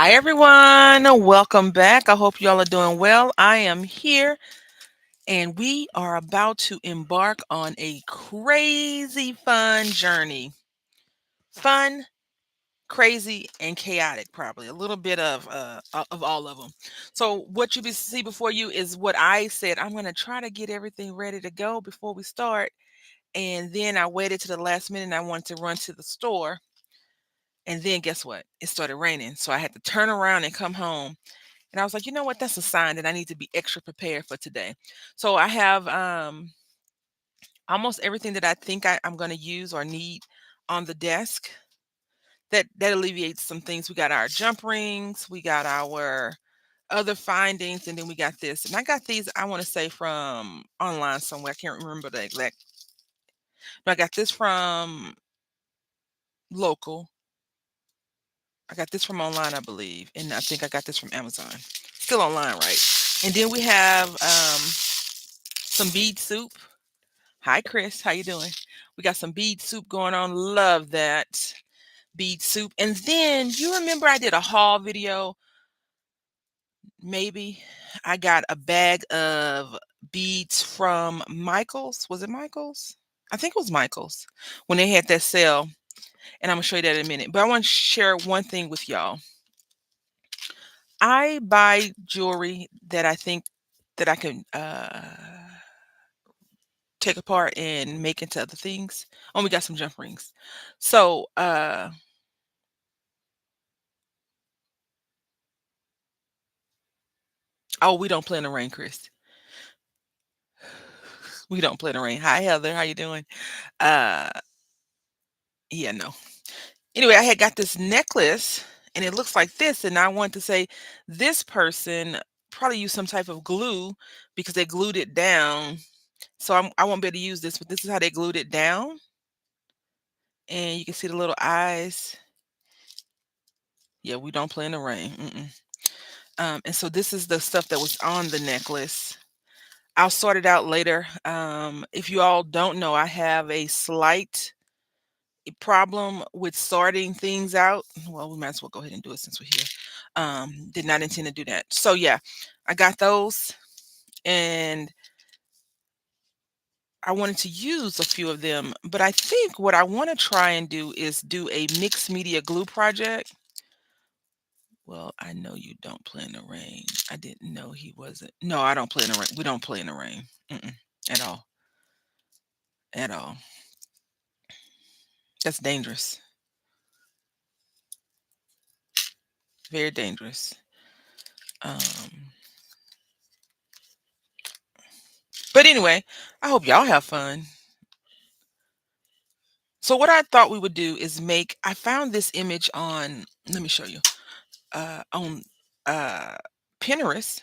Hi, everyone. Welcome back. I hope you all are doing well. I am here, and we are about to embark on a crazy fun journey. Fun, crazy, and chaotic, probably a little bit of all of them. So, what see before you is what I said. I'm going to try to get everything ready to go before we start, and then I waited to the last minute. And I wanted to run to the store, and then guess what? It started raining, so I had to turn around and come home. And I was like, you know what? That's a sign that I need to be extra prepared for today. So I have almost everything that I think I'm going to use or need on the desk. That alleviates some things. We got our jump rings, we got our other findings, and then we got this. And I got these, I want to say from online somewhere. I can't remember the exact. No, I got this from local. I got this from online, I believe. And I think I got this from Amazon. Still online, right? And then we have some bead soup. Hi, Chris. How you doing? We got some bead soup going on. Love that bead soup. And then you remember I did a haul video. Maybe I got a bag of beads from Michaels. Was it Michaels? I think it was Michaels when they had that sale. And I'm gonna show you that in a minute. But I want to share one thing with y'all. I buy jewelry that I think that I can take apart and make into other things. Oh, we got some jump rings. So oh, we don't play in the rain, Chris. We don't play in the rain. Hi, Heather. How you doing? Uh yeah, no. Anyway, I had got this necklace and it looks like this, and I want to say this person probably used some type of glue because they glued it down. So I won't be able to use this, but this is how they glued it down. And you can see the little eyes. Yeah, we don't play in the rain. Mm-mm. And so this is the stuff that was on the necklace. I'll sort it out later. If you all don't know, I have a slight problem with sorting things out. Well, we might as well go ahead and do it since we're here. Did not intend to do that. So yeah, I got those, and I wanted to use a few of them, but I think what I want to try and do is do a mixed media glue project. Well, I know you don't play in the rain. I didn't know he wasn't. No, I don't play in the rain. We don't play in the rain. Mm-mm, at all. At all. That's dangerous. Very dangerous. Um, but anyway, I hope y'all have fun. So what I thought we would do is I found this image on, let me show you, on uh, Pinterest,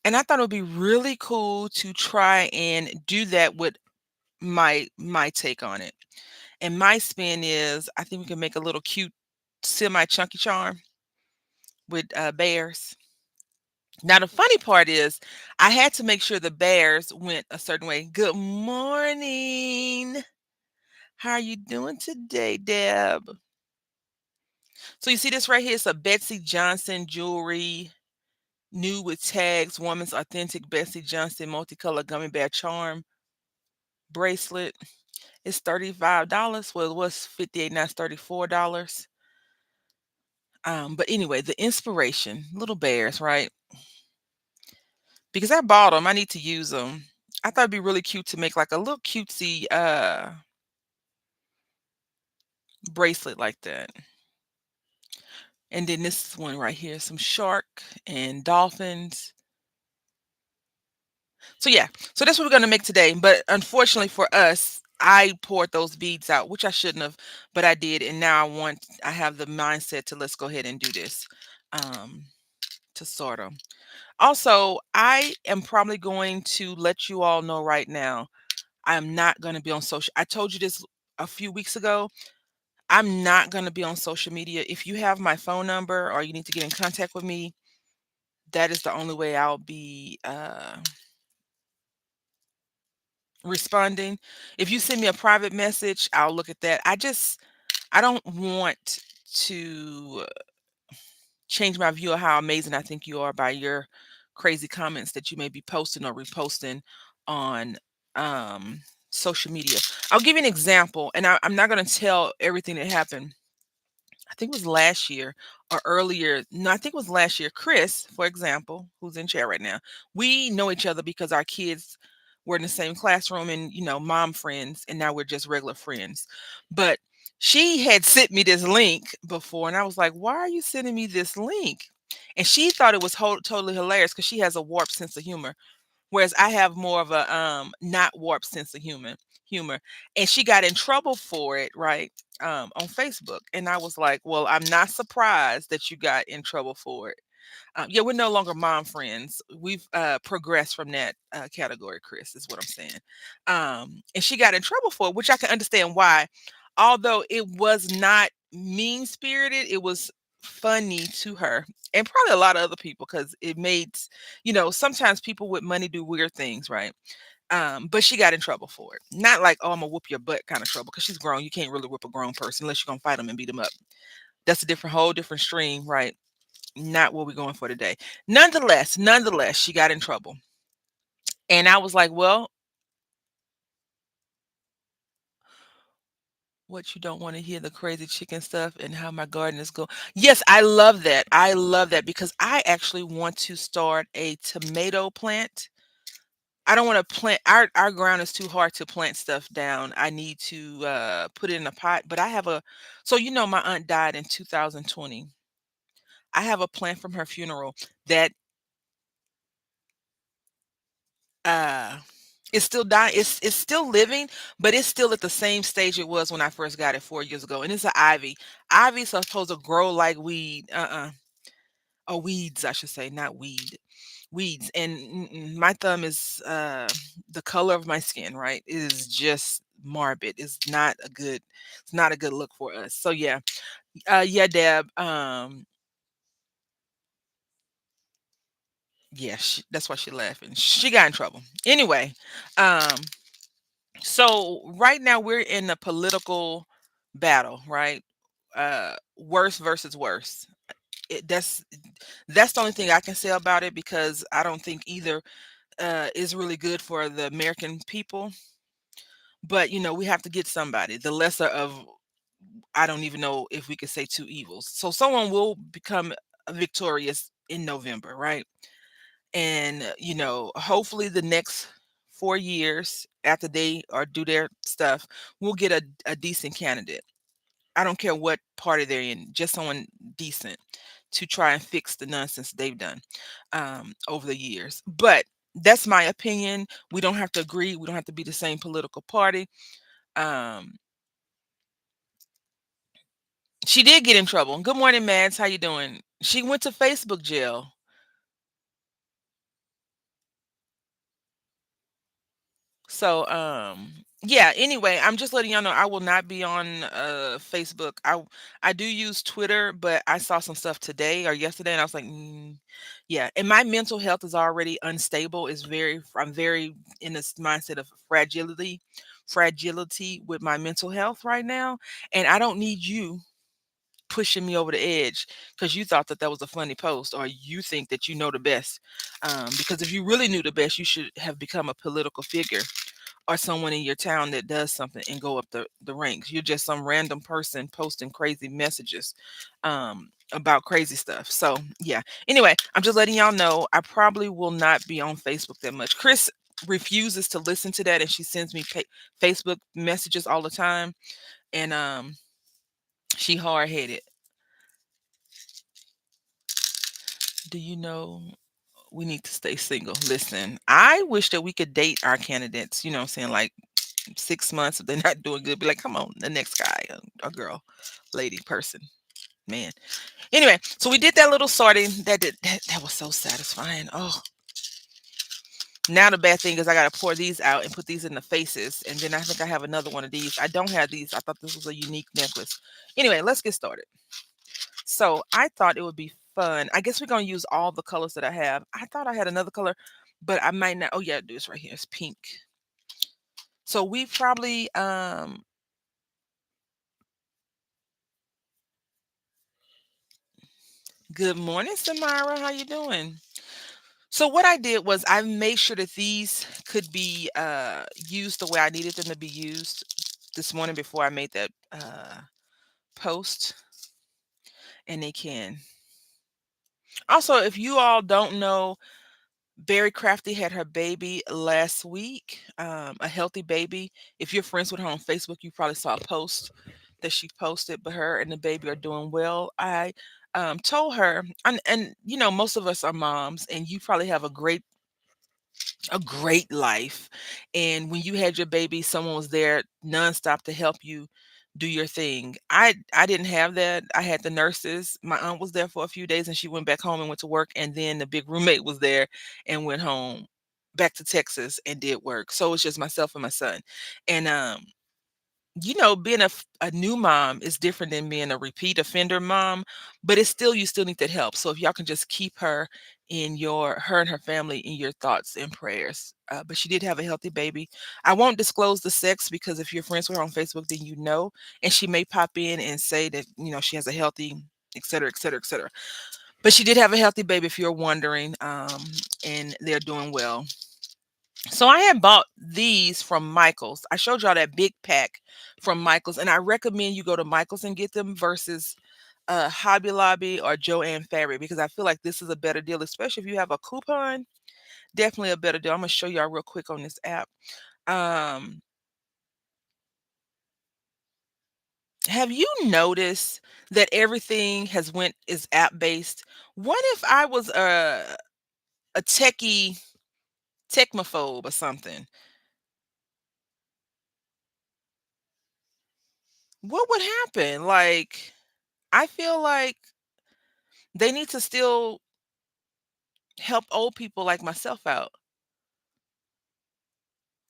and I thought it would be really cool to try and do that with my take on it. And my spin is, I think we can make a little cute semi chunky charm with bears. Now the funny part is, I had to make sure the bears went a certain way. Good morning. How are you doing today, Deb? So you see this right here? It's a Betsy Johnson jewelry, new with tags, woman's authentic Betsy Johnson multicolor gummy bear charm bracelet. It's $35. Well, it was 58, now it's $34. But anyway, the inspiration, little bears, right? Because I bought them, I need to use them. I thought it'd be really cute to make like a little cutesy bracelet like that. And then this one right here, some shark and dolphins. So yeah, so that's what we're gonna make today. But unfortunately for us, I poured those beads out, which I shouldn't have, but I did, and now I have the mindset to let's go ahead and do this, um, to sort them. Also, I am probably going to let you all know right now, I am not gonna be on social. I told you this a few weeks ago. I'm not gonna be on social media. If you have my phone number or you need to get in contact with me, that is the only way I'll be responding. If you send me a private message, I'll look at that. I don't want to change my view of how amazing I think you are by your crazy comments that you may be posting or reposting on um, social media. I'll give you an example, and I'm not going to tell everything that happened. I think it was last year or earlier. No, I think it was last year. Chris, for example, who's in chair right now, we know each other because our kids were in the same classroom and, mom friends, and now we're just regular friends. But she had sent me this link before, and I was like, why are you sending me this link? And she thought it was totally hilarious because she has a warped sense of humor. Whereas I have more of a not warped sense of humor. And she got in trouble for it, right? On Facebook. And I was like, well, I'm not surprised that you got in trouble for it. Yeah, we're no longer mom friends. We've progressed from that category, Chris, is what I'm saying. And she got in trouble for it, which I can understand why. Although it was not mean spirited, it was funny to her and probably a lot of other people because it made, sometimes people with money do weird things, right? But she got in trouble for it. Not like, oh, I'm gonna whoop your butt kind of trouble, because she's grown. You can't really whip a grown person unless you're gonna fight them and beat them up. That's a whole different stream, right? Not what we're going for today. Nonetheless, she got in trouble. And I was like, well, what, you don't want to hear the crazy chicken stuff and how my garden is going? Yes, I love that. I love that because I actually want to start a tomato plant. I don't want to plant, our ground is too hard to plant stuff down. I need to put it in a pot, but I have a so my aunt died in 2020. I have a plant from her funeral that uh it's still dying. It's still living, but it's still at the same stage it was when I first got it 4 years ago. And it's an ivy. Ivy's supposed to grow like weed. Or weeds, I should say, not weed. Weeds. And my thumb is the color of my skin, right? It is just morbid. It's not a good look for us. So yeah. Yeah, Deb. Yeah, that's why she's laughing. She got in trouble. Anyway, um, so right now we're in a political battle, right? Worse versus worse. It, that's the only thing I can say about it, because I don't think either is really good for the American people. But we have to get somebody, the lesser of, I don't even know if we could say two evils. So someone will become victorious in November, right? And hopefully the next 4 years after they or do their stuff, we'll get a decent candidate. I don't care what party they're in, just someone decent to try and fix the nonsense they've done over the years. But that's my opinion. We don't have to agree. We don't have to be the same political party. Um, she did get in trouble. Good morning, Mads. How you doing? She went to Facebook jail. So, yeah, anyway, I'm just letting y'all know I will not be on Facebook. I do use Twitter, but I saw some stuff today or yesterday and I was like, yeah, and my mental health is already unstable. I'm very in this mindset of fragility with my mental health right now, and I don't need you pushing me over the edge because you thought that that was a funny post, or you think that you know the best. Because if you really knew the best, you should have become a political figure or someone in your town that does something and go up the ranks. You're just some random person posting crazy messages about crazy stuff. So yeah. Anyway, I'm just letting y'all know I probably will not be on Facebook that much. Chris refuses to listen to that, and she sends me Facebook messages all the time, and she hard headed. Do you know we need to stay single? Listen, I wish that we could date our candidates. You know what I'm saying? Like 6 months, if they're not doing good, be like, come on, the next guy, a girl, lady, person, man. Anyway, so we did that little sorting. That was so satisfying. Oh, now the bad thing is I got to pour these out and put these in the faces, and then I think I have another one of these. I don't have these. I thought this was a unique necklace. Anyway, let's get started. So I thought it would be fun. I guess we're gonna use all the colors that I have. I thought I had another color, but I might not. Oh yeah, do this right here. It's pink. So we probably Good morning, Samara. How you doing? So what I did was I made sure that these could be used the way I needed them to be used this morning before I made that post, and they can. Also, if you all don't know, Berry Crafty had her baby last week, a healthy baby. If you're friends with her on Facebook, you probably saw a post that she posted, but her and the baby are doing well. I told her, and you know, most of us are moms, and you probably have a great life. And when you had your baby, someone was there nonstop to help you do your thing. I didn't have that. I had the nurses. My aunt was there for a few days and she went back home and went to work. And then the big roommate was there and went home back to Texas and did work. So it's just myself and my son. And being a new mom is different than being a repeat offender mom, but it's still you still need that help. So if y'all can just keep her and her family in your thoughts and prayers. But she did have a healthy baby. I won't disclose the sex because if you're friends with her on Facebook, then you know, and she may pop in and say that she has a healthy, et cetera, et cetera, et cetera. But she did have a healthy baby, if you're wondering, and they're doing well. So I had bought these from Michael's. I showed y'all that big pack from Michael's, and I recommend you go to Michael's and get them versus Hobby Lobby or Joann Fabric because I feel like this is a better deal, especially if you have a coupon. Definitely a better deal. I'm gonna show y'all real quick on this app. Um, have you noticed that everything is app based? What if I was a technophobe or something? What would happen? Like, I feel like they need to still help old people like myself out.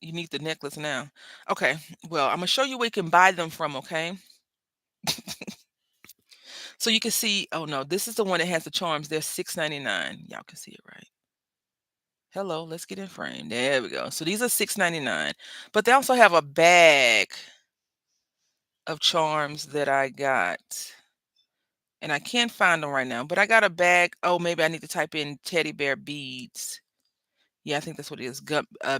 You need the necklace now. Okay. Well, I'm gonna show you where you can buy them from, okay? So you can see, oh no, this is the one that has the charms. They're $6.99. Y'all can see it, right? Hello, let's get in frame. There we go. So these are $6.99. But they also have a bag of charms that I got. And I can't find them right now, but I got a bag. Oh, maybe I need to type in teddy bear beads. Yeah, I think that's what it is.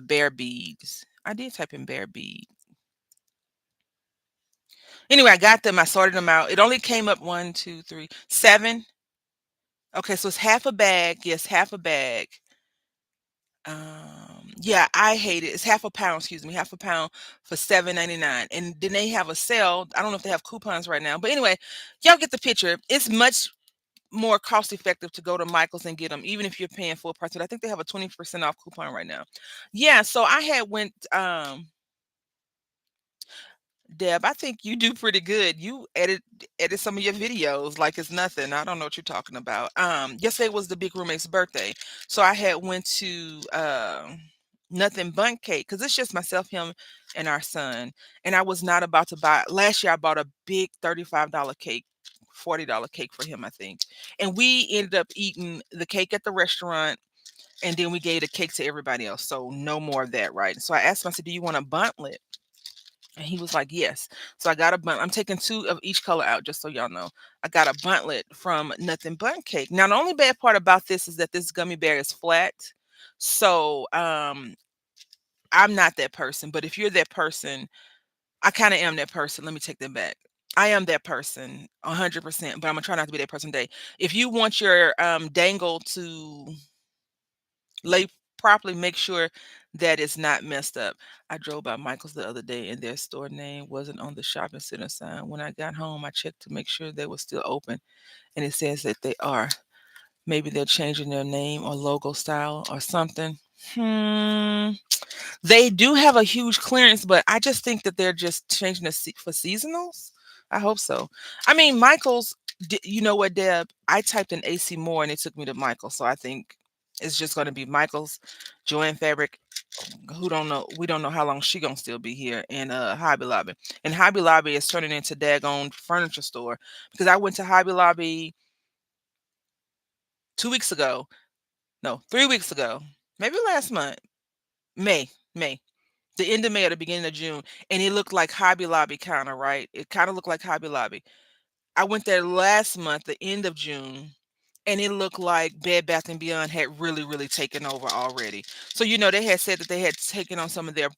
Bear beads. I did type in bear bead. Anyway, I got them. I sorted them out. It only came up one, two, three, seven. Okay, so it's half a bag. Yes, half a bag. Yeah, I hate it. It's half a pound, excuse me, half a pound for $7.99. And then they have a sale. I don't know if they have coupons right now, but anyway, y'all get the picture. It's much more cost effective to go to Michael's and get them, even if you're paying full price. But I think they have a 20% off coupon right now. Yeah, so I had went Deb, I think you do pretty good. You edit some of your videos like it's nothing. I don't know what you're talking about. Yesterday was the big roommate's birthday, so I had went to Nothing Bundt Cake because it's just myself, him, and our son. And I was not about to buy. Last year, I bought a big $35 cake, $40 cake for him, I think. And we ended up eating the cake at the restaurant, and then we gave the cake to everybody else. So no more of that, right? So I asked him, I said, "Do you want a buntlet?" And he was like, "Yes." So I got a bunt. I'm taking two of each color out, just so y'all know. I got a buntlet from Nothing Bundt Cake. Now, the only bad part about this is that this gummy bear is flat. So I'm not that person. But if you're that person, I kind of am that person. Let me take that back. I am that person 100%, but I'm gonna try not to be that person today. If you want your dangle to lay properly, make sure that it's not messed up. I drove by Michael's the other day and their store name wasn't on the shopping center sign. When I got home, I checked to make sure they were still open, and it says that they are. Maybe they're changing their name or logo style or something. Hmm. They do have a huge clearance, but I just think that they're just changing for seasonals. I hope so. I mean, Michael's. You know what, Deb? I typed in AC Moore and it took me to Michael, so I think it's just going to be Michael's, Joann Fabric. Who don't know? We don't know how long she gonna still be here. And Hobby Lobby. And Hobby Lobby is turning into daggone furniture store because I went to Hobby Lobby 2 weeks ago. No, 3 weeks ago. Maybe last month. May. The end of May or the beginning of June, and it looked like Hobby Lobby kind of, right? It kind of looked like Hobby Lobby. I went there last month, the end of June, and it looked like Bed Bath and Beyond had really taken over already. So they had said that they had taken on some of their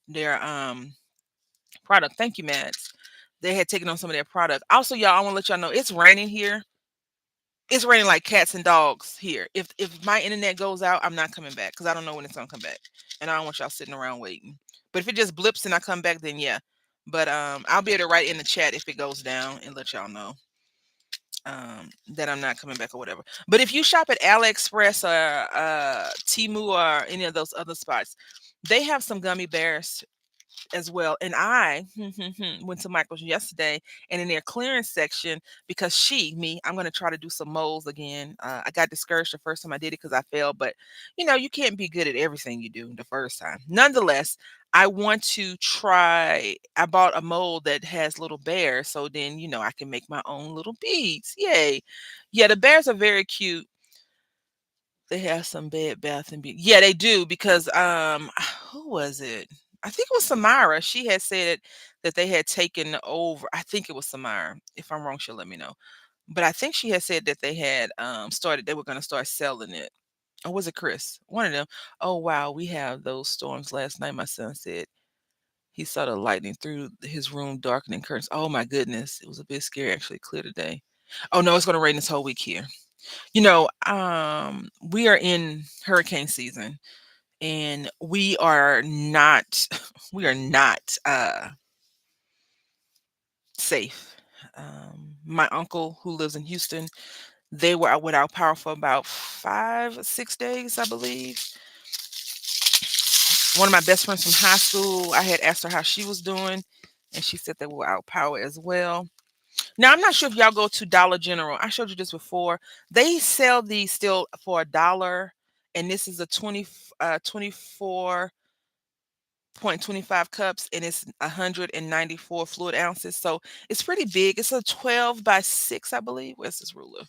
product. Thank you, Mads. They had taken on some of their product. Also, y'all, I want to let y'all know it's raining here. It's raining like cats and dogs here. If my internet goes out, I'm not coming back because I don't know when it's gonna come back, and I don't want y'all sitting around waiting. But if it just blips and I come back, then yeah. But I'll be able to write in the chat if it goes down and let y'all know that I'm not coming back or whatever. But if you shop at AliExpress or Temu or any of those other spots, they have some gummy bears as well. And I went to Michael's yesterday, and in their clearance section, because I'm going to try to do some molds again. I got discouraged the first time I did it because I failed, but you can't be good at everything you do the first time. Nonetheless, I want to try. I bought a mold that has little bears, so then I can make my own little beads. Yay! Yeah, the bears are very cute. They have some Bed Bath and Beyond. Yeah, they do because who was it? I think it was Samara. She had said that they had taken over. I think it was Samara. If I'm wrong, she'll let me know. But I think she had said that they had started. They were going to start selling it. Or was it Chris? One of them. Oh wow, we have those storms last night. My son said he saw the lightning through his room, darkening curtains. Oh my goodness, it was a bit scary. Actually, clear today. Oh no, it's going to rain this whole week here. We are in hurricane season, and we are not we are not safe. My uncle who lives in Houston, they were out without power for about 5 6 days, I believe. One of my best friends from high school, I had asked her how she was doing, and she said they were out power as well. Now I'm not sure if y'all go to Dollar General. I showed you this before. They sell these still for $1, and this is a 24.25 cups, and it's 194 fluid ounces. So it's pretty big. It's a 12 by 6, I believe. Where's this ruler?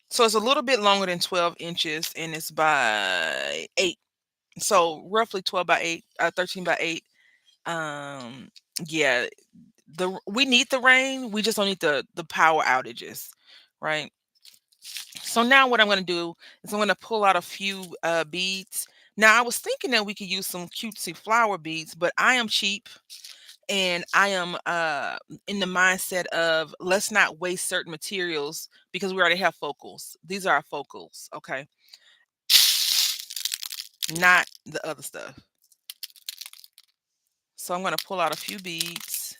So it's a little bit longer than 12 inches, and it's by 8. So roughly 12 by 8, 13 by 8. Um, yeah, we need the rain. We just don't need the power outages, right? So now what I'm going to do is I'm going to pull out a few beads. Now I was thinking that we could use some cutesy flower beads, but I am cheap, and I am in the mindset of let's not waste certain materials because we already have focals. These are our focals, okay? Not the other stuff. So I'm going to pull out a few beads.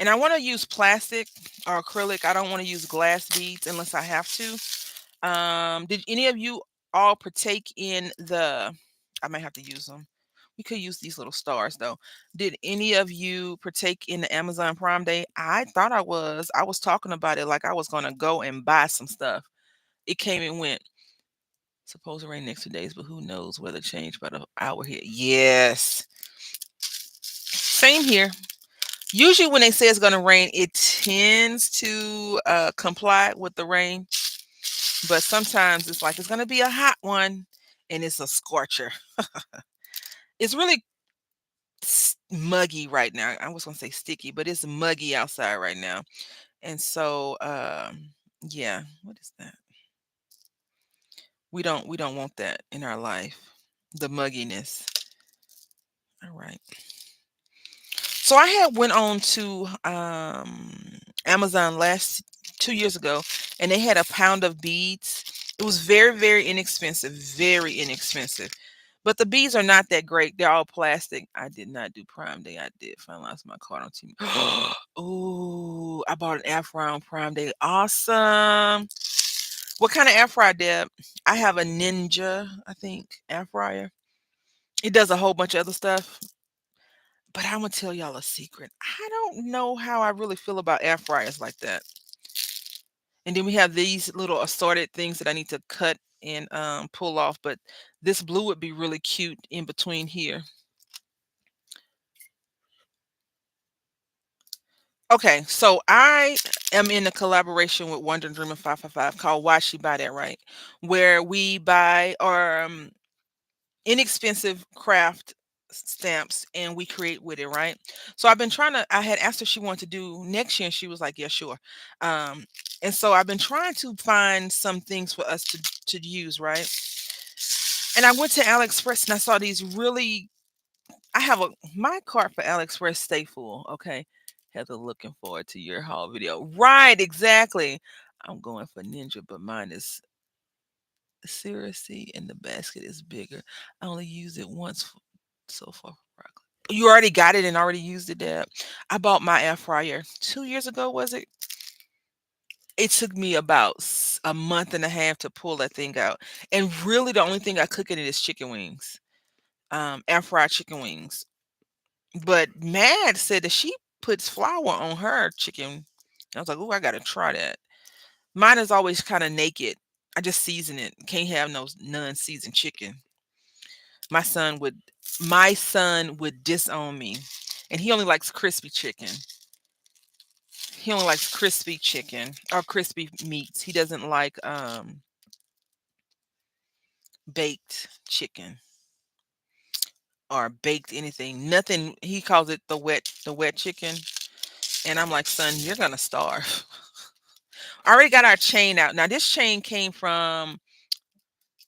And I want to use plastic or acrylic. I don't want to use glass beads unless I have to. Did any of you all partake in I might have to use them. We could use these little stars though. Did any of you partake in the Amazon Prime Day? I thought I was. I was talking about it like I was gonna go and buy some stuff. It came and went. Supposed to rain next 2 days, but who knows weather change by the hour here. Yes. Same here. Usually when they say it's gonna rain, it tends to comply with the rain. But sometimes it's like it's gonna be a hot one, and it's a scorcher. It's really muggy right now. I was gonna say sticky, but it's muggy outside right now. And so yeah, what is that? We don't want that in our life. The mugginess. All right. So I had went on to Amazon last 2 years ago, and they had a pound of beads. It was very inexpensive, very inexpensive. But the beads are not that great. They're all plastic. I did not do Prime Day. I did finalize my card on TV. Oh, I bought an air fryer on Prime Day. Awesome. What kind of air fryer, Deb? I have a Ninja, I think, air fryer. It does a whole bunch of other stuff. But I'm gonna tell y'all a secret. I don't know how I really feel about air fryers like that. And then we have these little assorted things that I need to cut and pull off. But this blue would be really cute in between here. Okay, so I am in a collaboration with Wonder Dreamer 555 called Why She Buy That Right, where we buy or inexpensive craft stamps and we create with it, right? So I've been trying to I had asked her she wanted to do next year and she was like, "Yeah, sure." Um and so I've been trying to find some things for us to use, right? And I went to AliExpress and I saw these really I have a my cart for AliExpress stay full. Okay. Heather, looking forward to your haul video. Right, exactly. I'm going for Ninja, but mine is seriously and the basket is bigger. I only used it once so far. For broccoli. You already got it and already used it, Deb. I bought my air fryer 2 years ago, was it? It took me about a month and a half to pull that thing out. And really the only thing I cook in it is chicken wings. Air fried chicken wings. But Mad said that she puts flour on her chicken. I was like, "Oh, I gotta try that." Mine is always kind of naked. I just season it. Can't have no non-seasoned chicken. My son would my son would disown me. And he only likes crispy chicken. He only likes crispy chicken or crispy meats. He doesn't like baked chicken or baked anything. Nothing. He calls it the wet chicken. And I'm like, "Son, you're gonna starve." I already got our chain out. Now this chain came from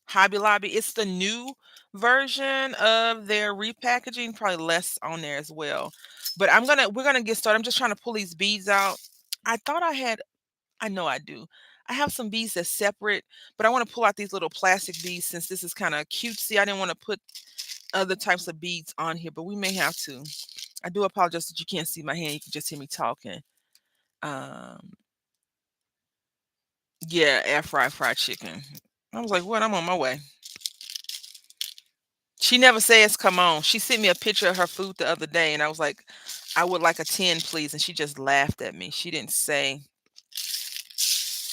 Hobby Lobby. It's the new version of their repackaging, probably less on there as well. But we're gonna get started. I'm just trying to pull these beads out. I thought I know I do. I have some beads that's separate, but I want to pull out these little plastic beads since this is kind of cutesy. I didn't want to put other types of beads on here, but we may have to. I do apologize that you can't see my hand. You can just hear me talking. Um, yeah, air fried chicken. I was like, "What? I'm on my way." She never says, "Come on." She sent me a picture of her food the other day, and I was like, "I would like a 10, please." And she just laughed at me. She didn't say,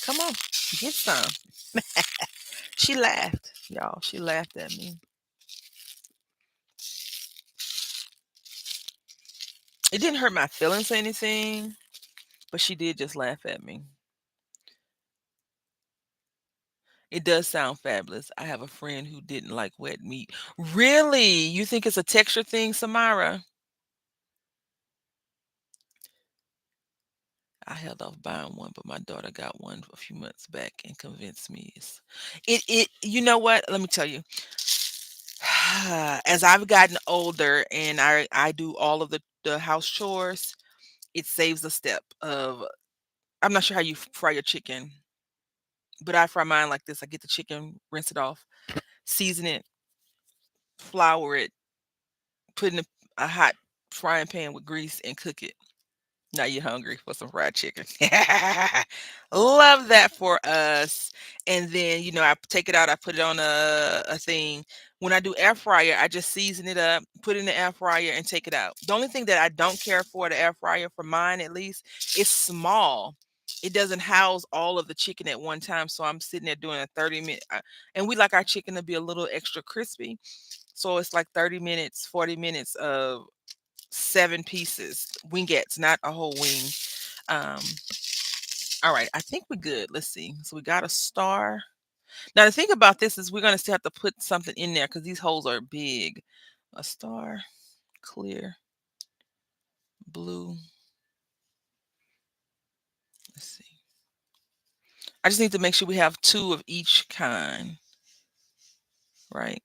"Come on, get some." She laughed, y'all. She laughed at me. It didn't hurt my feelings or anything, but she did just laugh at me. It does sound fabulous. I have a friend who didn't like wet meat. Really? You think it's a texture thing, Samara? I held off buying one, but my daughter got one a few months back and convinced me you know what? Let me tell you. As I've gotten older and I do all of the house chores, it saves a step of I'm not sure how you fry your chicken, but I fry mine like this. I get the chicken, rinse it off, season it, flour it, put in a hot frying pan with grease and cook it. Now you're hungry for some fried chicken. Love that for us. And then, I take it out, I put it on a thing. When I do air fryer, I just season it up, put it in the air fryer, and take it out. The only thing that I don't care for the air fryer, for mine at least, it's small. It doesn't house all of the chicken at one time. So I'm sitting there doing a 30-minute, and we like our chicken to be a little extra crispy. So it's like 30 minutes, 40 minutes of 7 pieces, wingettes, not a whole wing. Um, all right, I think we're good. Let's see. So we got a star. Now the thing about this is we're gonna still have to put something in there because these holes are big. A star, clear, blue. Let's see. I just need to make sure we have 2 of each kind, right?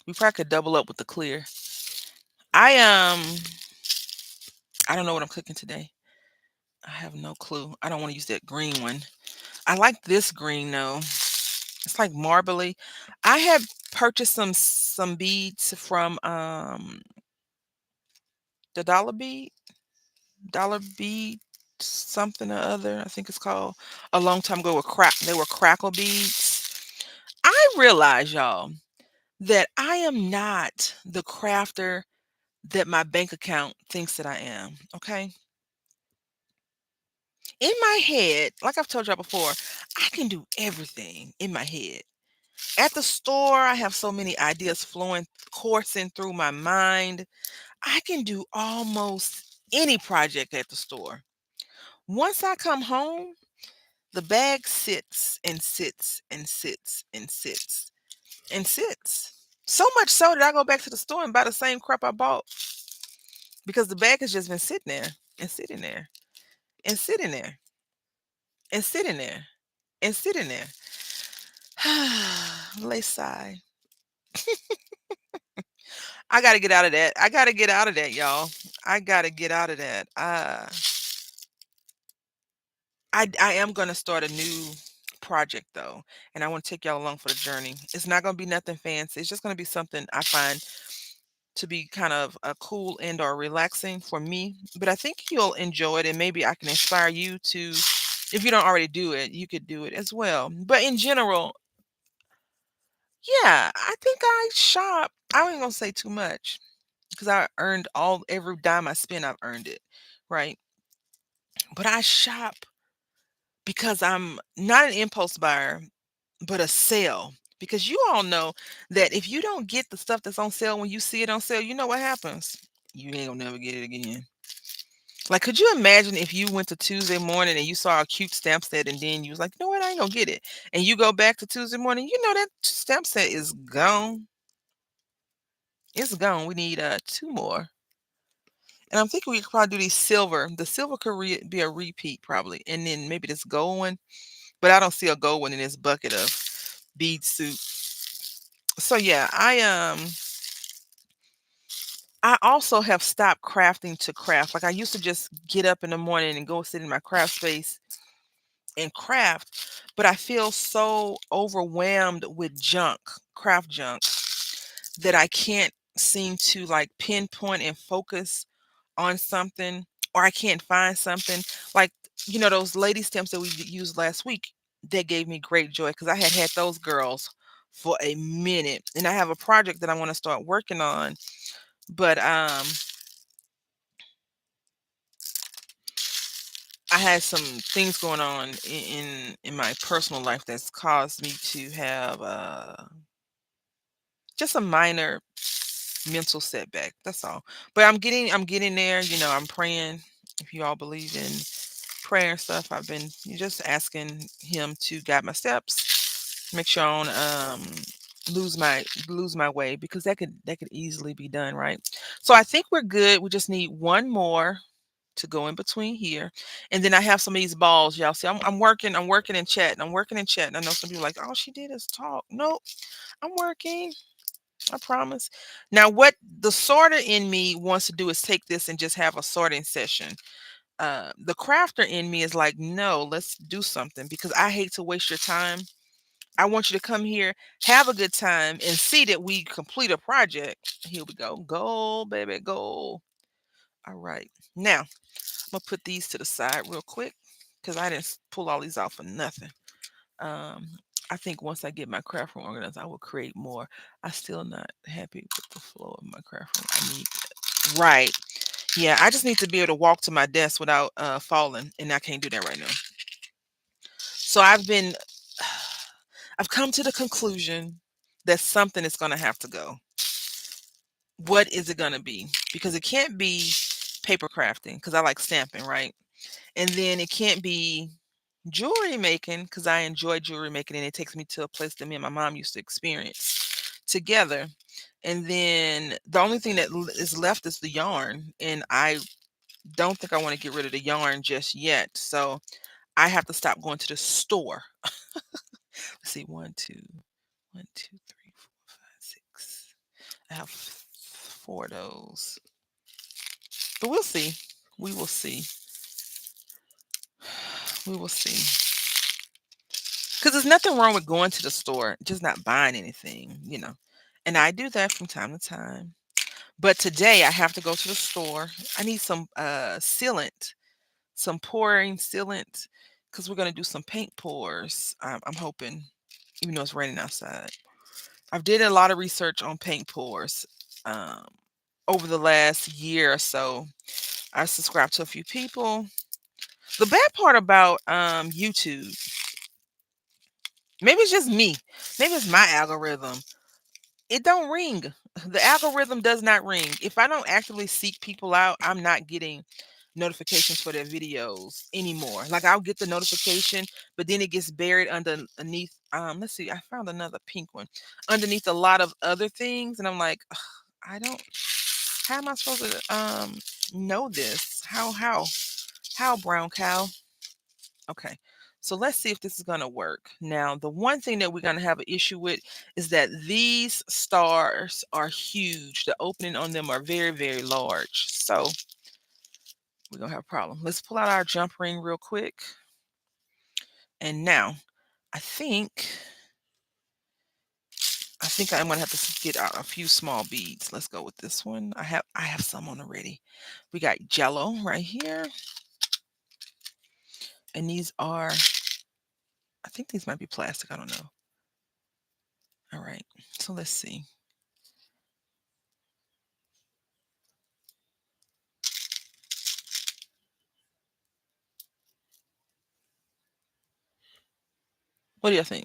We probably could double up with the clear. I I don't know what I'm cooking today. I have no clue. I don't want to use that green one. I like this green though. It's like marbly. I had purchased some beads from the dollar bead something or other, I think it's called, a long time ago. They were crackle beads. I realize, y'all, that I am not the crafter that my bank account thinks that I am. Okay. In my head, like I've told y'all before, I can do everything in my head. At the store, I have so many ideas coursing through my mind. I can do almost any project at the store. Once I come home, The bag sits and sits and sits and sits and sits. So much so that I go back to the store and buy the same crap I bought because the bag has just been sitting there and sitting there and sitting there and sitting there and sitting there. Lay sigh. I gotta get out of that. I gotta get out of that, y'all. I gotta get out of that. I am gonna start a new project though, and I want to take y'all along for the journey. It's not gonna be nothing fancy. It's just gonna be something I find to be kind of a cool and or relaxing for me. But I think you'll enjoy it, and maybe I can inspire you to. If you don't already do it, you could do it as well. But in general, yeah, I think I shop. I ain't gonna say too much because I earned every dime I spend. I've earned it, right? But I shop because I'm not an impulse buyer, but a sale. Because you all know that if you don't get the stuff that's on sale when you see it on sale, you know what happens? You ain't gonna never get it again. Like, could you imagine if you went to Tuesday morning and you saw a cute stamp set and then you was like, you know what, I ain't gonna get it. And you go back to Tuesday morning, you know that stamp set is gone. It's gone. We need two more. And I'm thinking we could probably do these silver. The silver could be a repeat probably. And then maybe this gold one. But I don't see a gold one in this bucket of bead soup. So yeah, I also have stopped crafting to craft. Like I used to just get up in the morning and go sit in my craft space and craft, but I feel so overwhelmed with craft junk, that I can't seem to like pinpoint and focus on something, or I can't find something. Like, those lady stamps that we used last week, that gave me great joy because I had those girls for a minute, and I have a project that I want to start working on. But I had some things going on in my personal life that's caused me to have just a minor mental setback. That's all. But I'm getting there. I'm praying. If you all believe in prayer and stuff, I've been just asking him to guide my steps, make sure I don't lose my way, because that could easily be done, right? So I think we're good. We just need one more to go in between here. And then I have some of these balls. Y'all see, I'm working and chatting. I'm working and chatting. I know some people are like, all she did is talk. Nope, I'm working. I promise. Now, what the sorter in me wants to do is take this and just have a sorting session. The crafter in me is like, no, let's do something, because I hate to waste your time. I want you to come here, have a good time, and see that we complete a project. Here we go. Goal, baby, goal. All right. Now, I'm gonna put these to the side real quick because I didn't pull all these out for nothing. Um, I think once I get my craft room organized, I will create more. I still not happy with the flow of my craft room. I need right. Yeah, I just need to be able to walk to my desk without falling, and I can't do that right now. So I've come to the conclusion that something is gonna have to go. What is it gonna be? Because it can't be paper crafting because I like stamping, right? And then it can't be jewelry making because I enjoy jewelry making, and it takes me to a place that me and my mom used to experience together. And then the only thing that is left is the yarn, and I don't think I want to get rid of the yarn just yet. So I have to stop going to the store. Let's see, one, two, three, four, five, six. I have four of those, but we'll see. We will see. We will see. Because there's nothing wrong with going to the store, just not buying anything. And I do that from time to time. But today I have to go to the store. I need some sealant, some pouring sealant, because we're going to do some paint pours. I'm hoping, even though it's raining outside. I've did a lot of research on paint pours um, over the last year or so. I subscribed to a few people. The bad part about YouTube, maybe it's just me. Maybe it's my algorithm. It don't ring. The algorithm does not ring. If I don't actively seek people out, I'm not getting notifications for their videos anymore. Like I'll get the notification, but then it gets buried underneath. Let's see, I found another pink one underneath a lot of other things, and I'm like, "Ugh, I don't. How am I supposed to know this? How brown cow? Okay. So let's see if this is going to work. Now, the one thing that we're going to have an issue with is that these stars are huge. The opening on them are very, very large. So we're going to have a problem. Let's pull out our jump ring real quick. And now I think I'm going to have to get out a few small beads. Let's go with this one. I have some on already. We got jello right here. And these are, I think these might be plastic. I don't know. All right. So let's see. What do you think?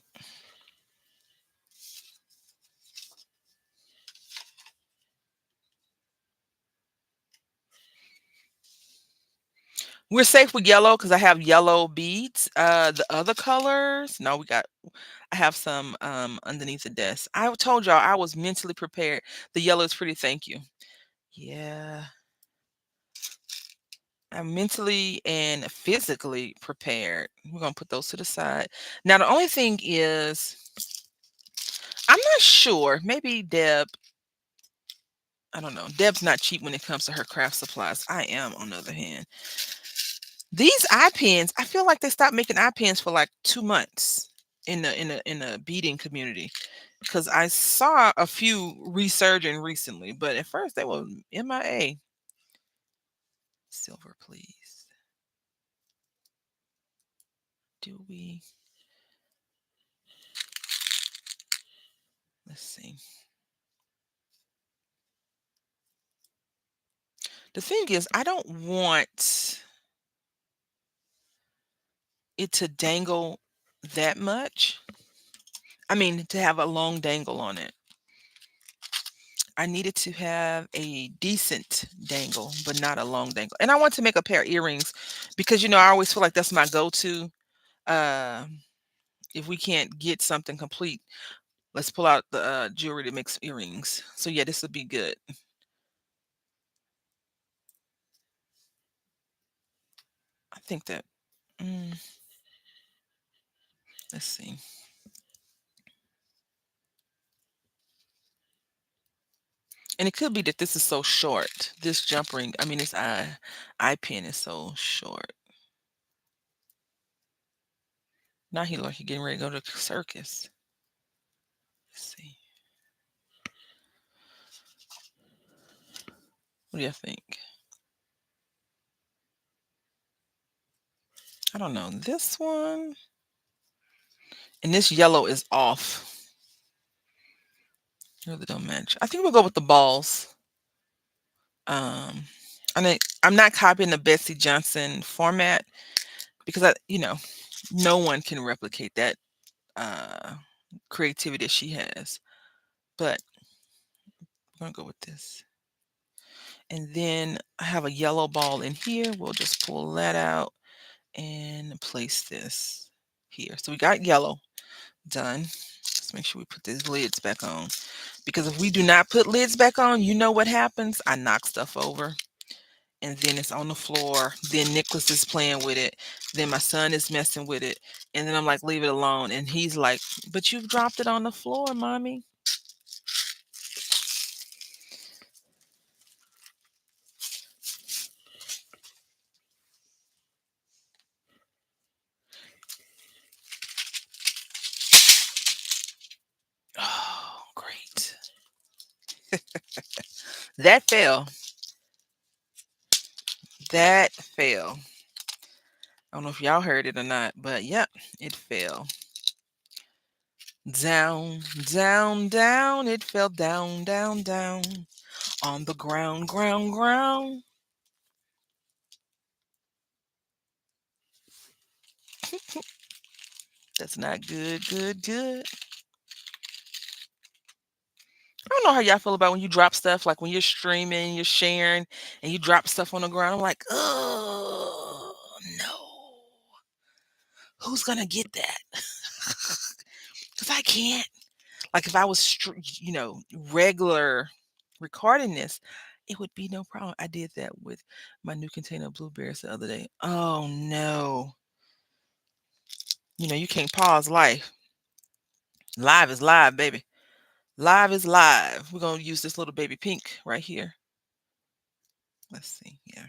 We're safe with yellow because I have yellow beads. The other colors, no, I have some underneath the desk. I told y'all I was mentally prepared. The yellow is pretty, thank you. Yeah, I'm mentally and physically prepared. We're gonna put those to the side. Now the only thing is, I'm not sure. Maybe Deb. I don't know. Deb's not cheap when it comes to her craft supplies. I am, on the other hand. These eye pins, I feel like they stopped making eye pins for like 2 months in the beading community because I saw a few resurging recently, but at first they were MIA. Silver, please. Do we? Let's see. The thing is, I don't want it to dangle that much. I mean, to have a long dangle on it. I needed to have a decent dangle, but not a long dangle. And I want to make a pair of earrings because, I always feel like that's my go-to. Uh, if we can't get something complete, let's pull out the jewelry that makes earrings. So yeah, this would be good. I think that, mm, let's see. And it could be that this is so short. This jump ring, I mean, this eye pin is so short. Now he like he getting ready to go to the circus. Let's see. What do you think? I don't know. This one and this yellow is off. Really don't match. I think we'll go with the balls. I think I'm not copying the Betsy Johnson format because no one can replicate that uh creativity that she has. But I'm gonna go with this. And then I have a yellow ball in here. We'll just pull that out and place this here. So we got yellow done. Let's make sure we put these lids back on. Because if we do not put lids back on, you know what happens? I knock stuff over. And then it's on the floor. Then Nicholas is playing with it. Then my son is messing with it. And then I'm like, leave it alone. And he's like, but you've dropped it on the floor, mommy. Oh, great. That fell. That fell. I don't know if y'all heard it or not, but yep, it fell. Down, down, down. It fell down, down, down. On the ground, ground, ground. That's not good, good, good. I don't know how y'all feel about when you drop stuff, like when you're streaming, you're sharing, and you drop stuff on the ground. I'm like, oh no, who's gonna get that? Because I can't. Like if I was, regular recording this, it would be no problem. I did that with my new container of blueberries the other day. Oh no. You can't pause life. Live is live, baby. Live is live. We're going to use this little baby pink right here. Let's see. Yeah.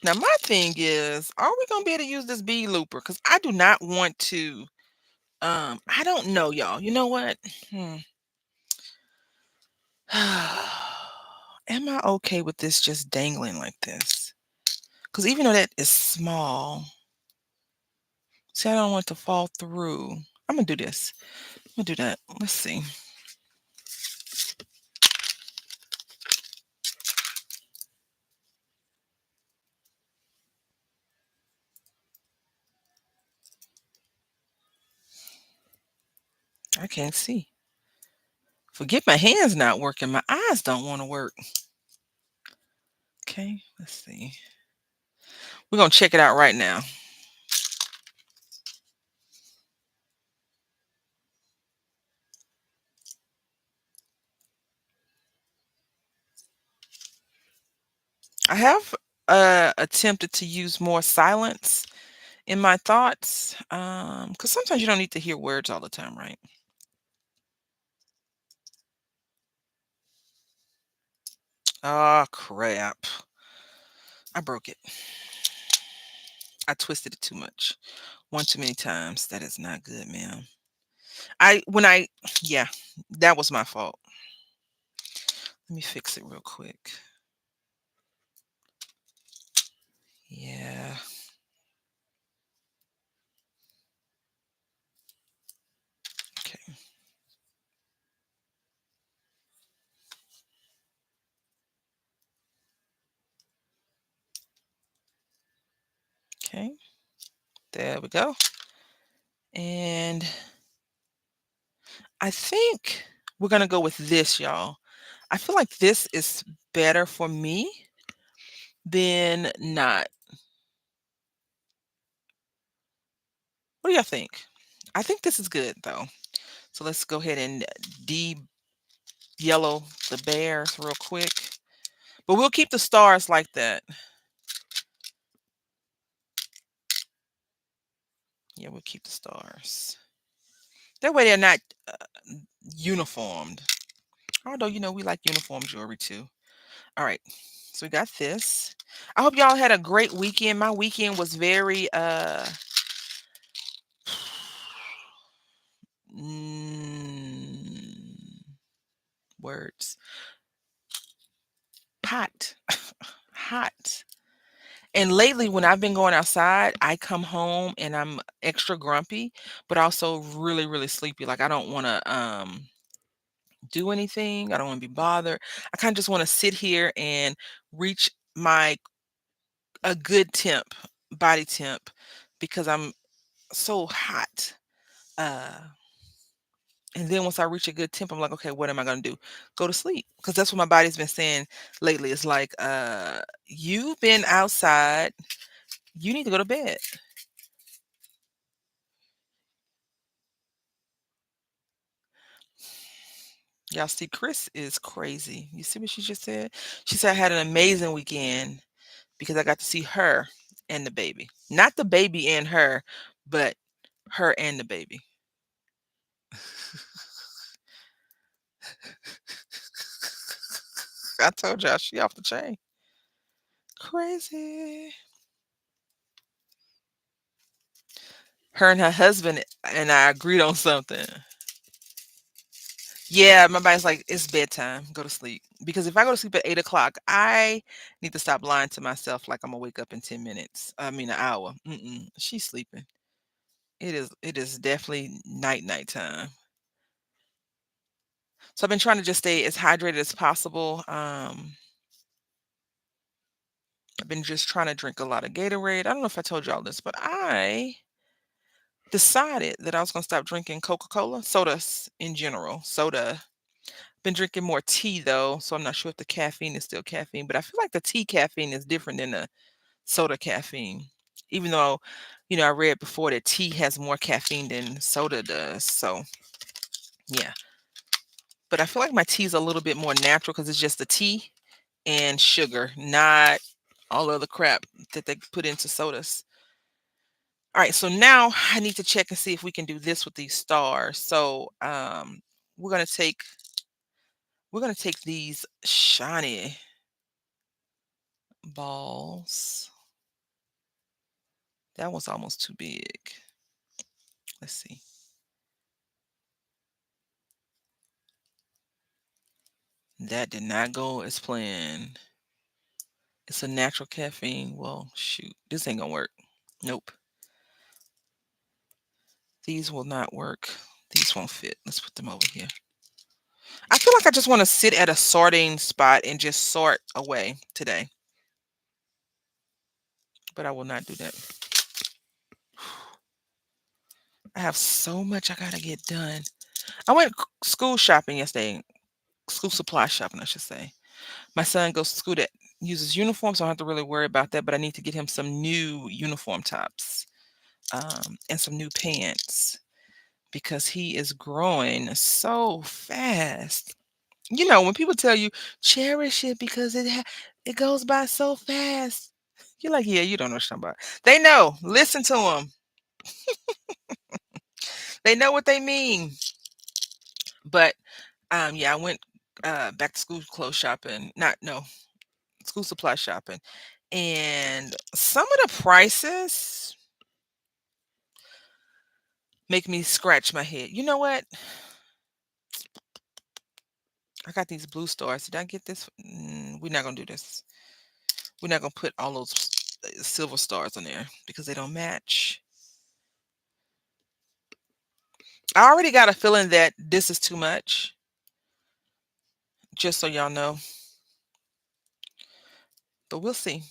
Now, my thing is, are we going to be able to use this bead looper? Because I do not want to. I don't know, y'all. You know what? Am I okay with this just dangling like this? Because even though that is small, see, I don't want it to fall through. I'm going to do this. I'm going to do that. Let's see. I can't see. Forget my hands not working. My eyes don't want to work. Okay, let's see. We're going to check it out right now. I have attempted to use more silence in my thoughts because sometimes you don't need to hear words all the time, right? Oh, crap. I broke it. I twisted it too much. One too many times. That is not good, man. Yeah, that was my fault. Let me fix it real quick. Yeah. Okay. Okay. There we go. And I think we're going to go with this, y'all. I feel like this is better for me than not. What do y'all think? I think this is good, though. So let's go ahead and de-yellow the bears real quick. But we'll keep the stars like that. Yeah, we'll keep the stars. That way they're not uniformed. Although, we like uniform jewelry too. All right. So we got this. I hope y'all had a great weekend. My weekend was very words. Hot. Hot. And lately, when I've been going outside, I come home and I'm extra grumpy, but also really, really sleepy. Like I don't want to do anything. I don't want to be bothered. I kind of just want to sit here and reach a good body temp, because I'm so hot. Uh, and then once I reach a good temp, I'm like, okay, what am I gonna do? Go to sleep, because that's what my body's been saying lately. It's like, you've been outside. You need to go to bed. Y'all see, Chris is crazy. You see what she just said? She said I had an amazing weekend because I got to see her and the baby. Not the baby and her, but her and the baby. I told y'all she off the chain. Crazy. Her and her husband and I agreed on something. Yeah, my body's like, it's bedtime. Go to sleep. Because if I go to sleep at 8 o'clock, I need to stop lying to myself like I'm gonna wake up in 10 minutes. I mean, an hour. She's sleeping. It is definitely night time. So I've been trying to just stay as hydrated as possible. I've been just trying to drink a lot of Gatorade. I don't know if I told y'all this, but I decided that I was gonna stop drinking Coca-Cola, sodas in general, soda. Been drinking more tea though, so I'm not sure if the caffeine is still caffeine, but I feel like the tea caffeine is different than the soda caffeine. Even though, I read before that tea has more caffeine than soda does. So, yeah. But I feel like my tea is a little bit more natural because it's just the tea and sugar, not all the other crap that they put into sodas. All right, so now I need to check and see if we can do this with these stars. So, we're gonna take these shiny balls. That one's almost too big. Let's see. That did not go as planned. It's a natural caffeine. Well, shoot, this ain't gonna work. Nope. These will not work. These won't fit. Let's put them over here. I feel like I just want to sit at a sorting spot and just sort away today. But I will not do that. I have so much I gotta get done. I went school shopping yesterday. School supply shopping, I should say. My son goes to school that uses uniforms, so I don't have to really worry about that. But I need to get him some new uniform tops, and some new pants because he is growing so fast. When people tell you cherish it because it goes by so fast, you're like, yeah, you don't know what you're talking about. They know. Listen to them. They know what they mean. But yeah, I went back to school clothes shopping. Not no school supply shopping, and some of the prices make me scratch my head. You know what? I got these blue stars. Did I get this? We're not gonna do this. We're not gonna put all those silver stars on there because they don't match. I already got a feeling that this is too much. Just so y'all know, but we'll see.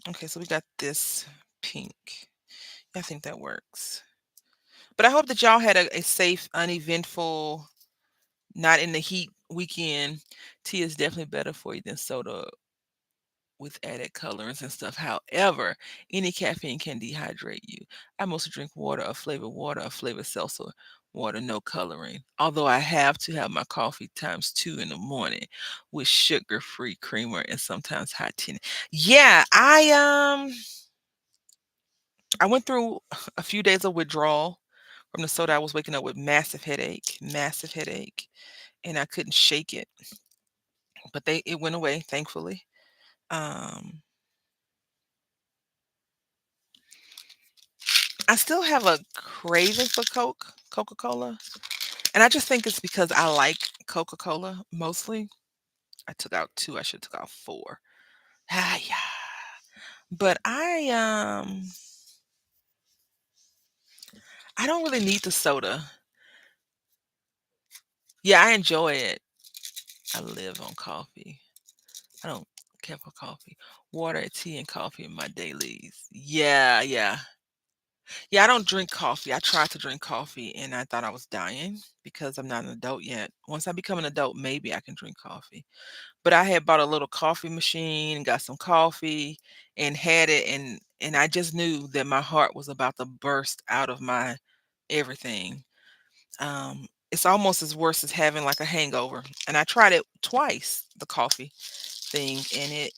Okay, so we got this pink. I think that works. But I hope that y'all had a safe, uneventful, not in the heat weekend. Tea is definitely better for you than soda with added colorants and stuff. However, any caffeine can dehydrate you. I mostly drink water, or flavored seltzer water, no coloring. Although I have to have my coffee times two in the morning with sugar-free creamer and sometimes hot tea. Yeah, I went through a few days of withdrawal from the soda. I was waking up with massive headache, and I couldn't shake it. But it went away, thankfully. Um, I still have a craving for Coca-Cola, and I just think it's because I like Coca-Cola mostly. I took out 2, I should took out 4. Ah, yeah. But I don't really need the soda. Yeah, I enjoy it. I live on coffee. I don't care for coffee. Water, tea, and coffee in my dailies. Yeah, yeah. Yeah, I don't drink coffee. I tried to drink coffee and I thought I was dying because I'm not an adult yet. Once I become an adult, maybe I can drink coffee. But I had bought a little coffee machine and got some coffee and had it, and I just knew that my heart was about to burst out of my everything. It's almost as worse as having like a hangover. And I tried it twice, the coffee thing, and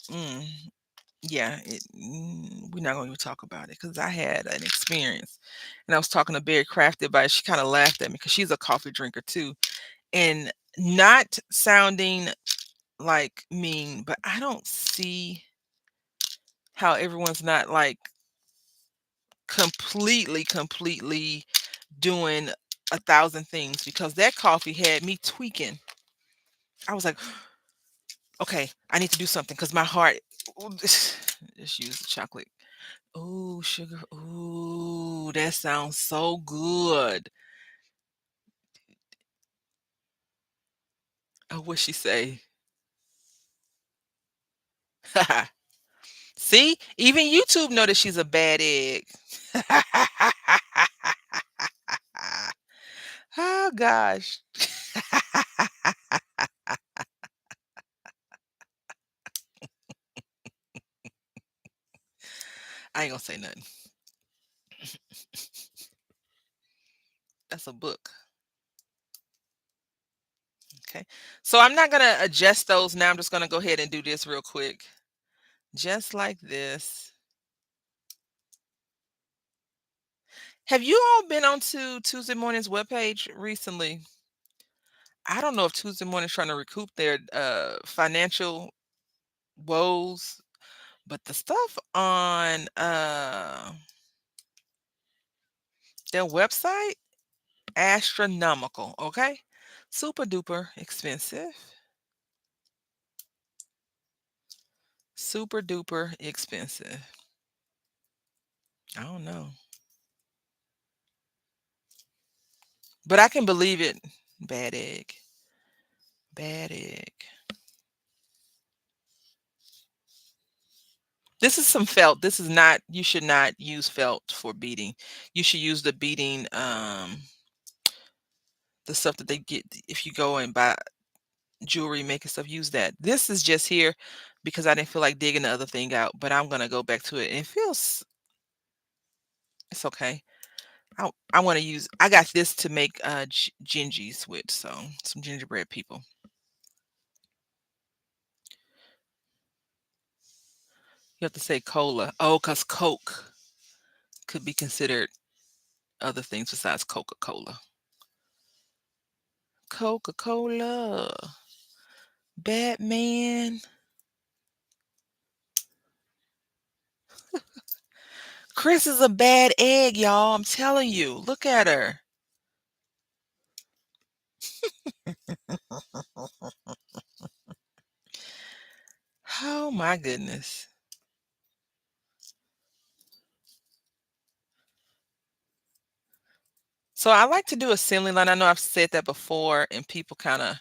yeah, we're not going to talk about it because I had an experience, and I was talking to Barry Crafted about it. She kind of laughed at me because she's a coffee drinker too, and not sounding like mean, but I don't see how everyone's not like completely doing 1,000 things because that coffee had me tweaking. I was like, okay, I need to do something because my heart. Just use the chocolate. Oh, sugar. Ooh, that sounds so good. Oh, what she say? See, even YouTube know that she's a bad egg. Oh gosh. ain't gonna say nothing. That's a book. Okay. So I'm not gonna adjust those now. I'm just gonna go ahead and do this real quick. Just like this. Have you all been onto Tuesday Morning's webpage recently? I don't know if Tuesday Morning's trying to recoup their financial woes, but the stuff on their website, astronomical, okay? Super duper expensive. Super duper expensive. I don't know. But I can believe it. Bad egg. Bad egg. This is some felt. This is not, you should not use felt for beading. You should use the beading, the stuff that they get if you go and buy jewelry, making stuff, use that. This is just here because I didn't feel like digging the other thing out, but I'm gonna go back to it. And it feels, it's okay. I want to use, I got this to make gingies with, so some gingerbread people. You have to say cola. Oh, because Coke could be considered other things besides Coca-Cola. Coca-Cola. Batman. Chris is a bad egg, y'all. I'm telling you. Look at her. Oh my goodness. So I like to do assembly line. I know I've said that before, and people kind of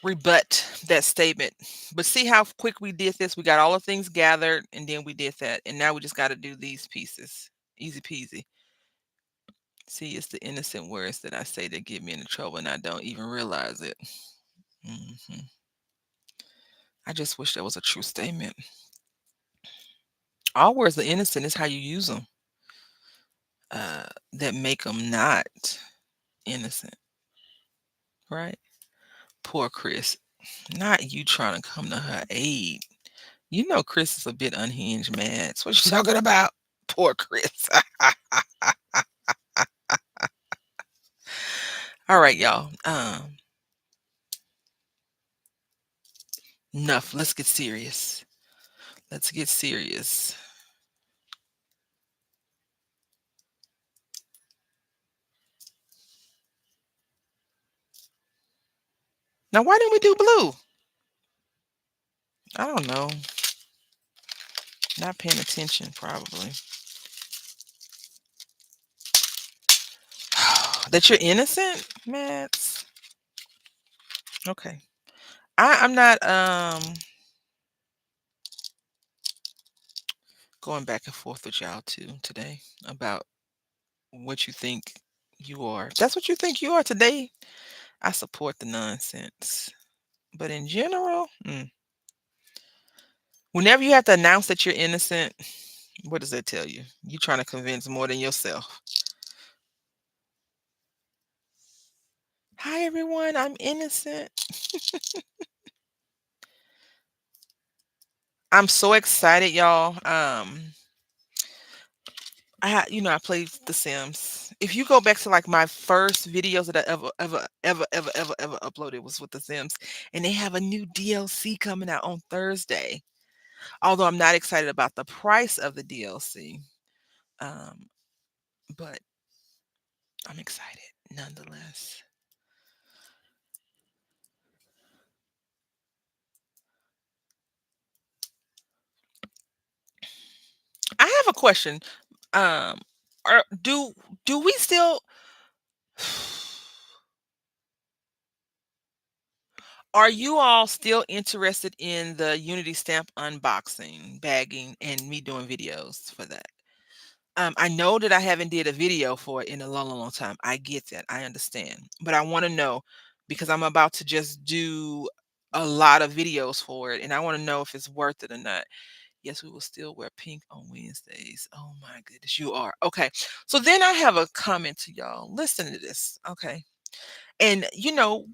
rebut that statement. But see how quick we did this? We got all the things gathered, and then we did that. And now we just got to do these pieces. Easy peasy. See, it's the innocent words that I say that get me into trouble, and I don't even realize it. hmm I just wish that was a true statement. All words are innocent. Is how you use them that make them not innocent, right? Poor Chris. Not you trying to come to her aid. You know Chris is a bit unhinged, man. That's what you're talking about. Poor Chris. All right, y'all. Enough. Let's get serious. Let's get serious. Now, why didn't we do blue? I don't know. Not paying attention, probably. That you're innocent, Matt? Okay. I'm not going back and forth with y'all too today about what you think you are. If that's what you think you are today, I support the nonsense. But in general, whenever you have to announce that you're innocent, what does that tell you? You're trying to convince more than yourself. Hi everyone, I'm innocent. I'm so excited, y'all. I played The Sims. If you go back to like my first videos that I ever uploaded was with The Sims, and they have a new DLC coming out on Thursday. Although I'm not excited about the price of the DLC, but I'm excited nonetheless. I have a question. Are do we still are you all still interested in the Unity stamp unboxing, bagging, and me doing videos for that? I know that I haven't did a video for it in a long, long, long time. I get that. I understand. But I want to know because I'm about to just do a lot of videos for it, and I want to know if it's worth it or not. Yes, we will still wear pink on Wednesdays. Oh my goodness, you are. Okay. So then I have a comment to y'all. Listen to this. Okay. And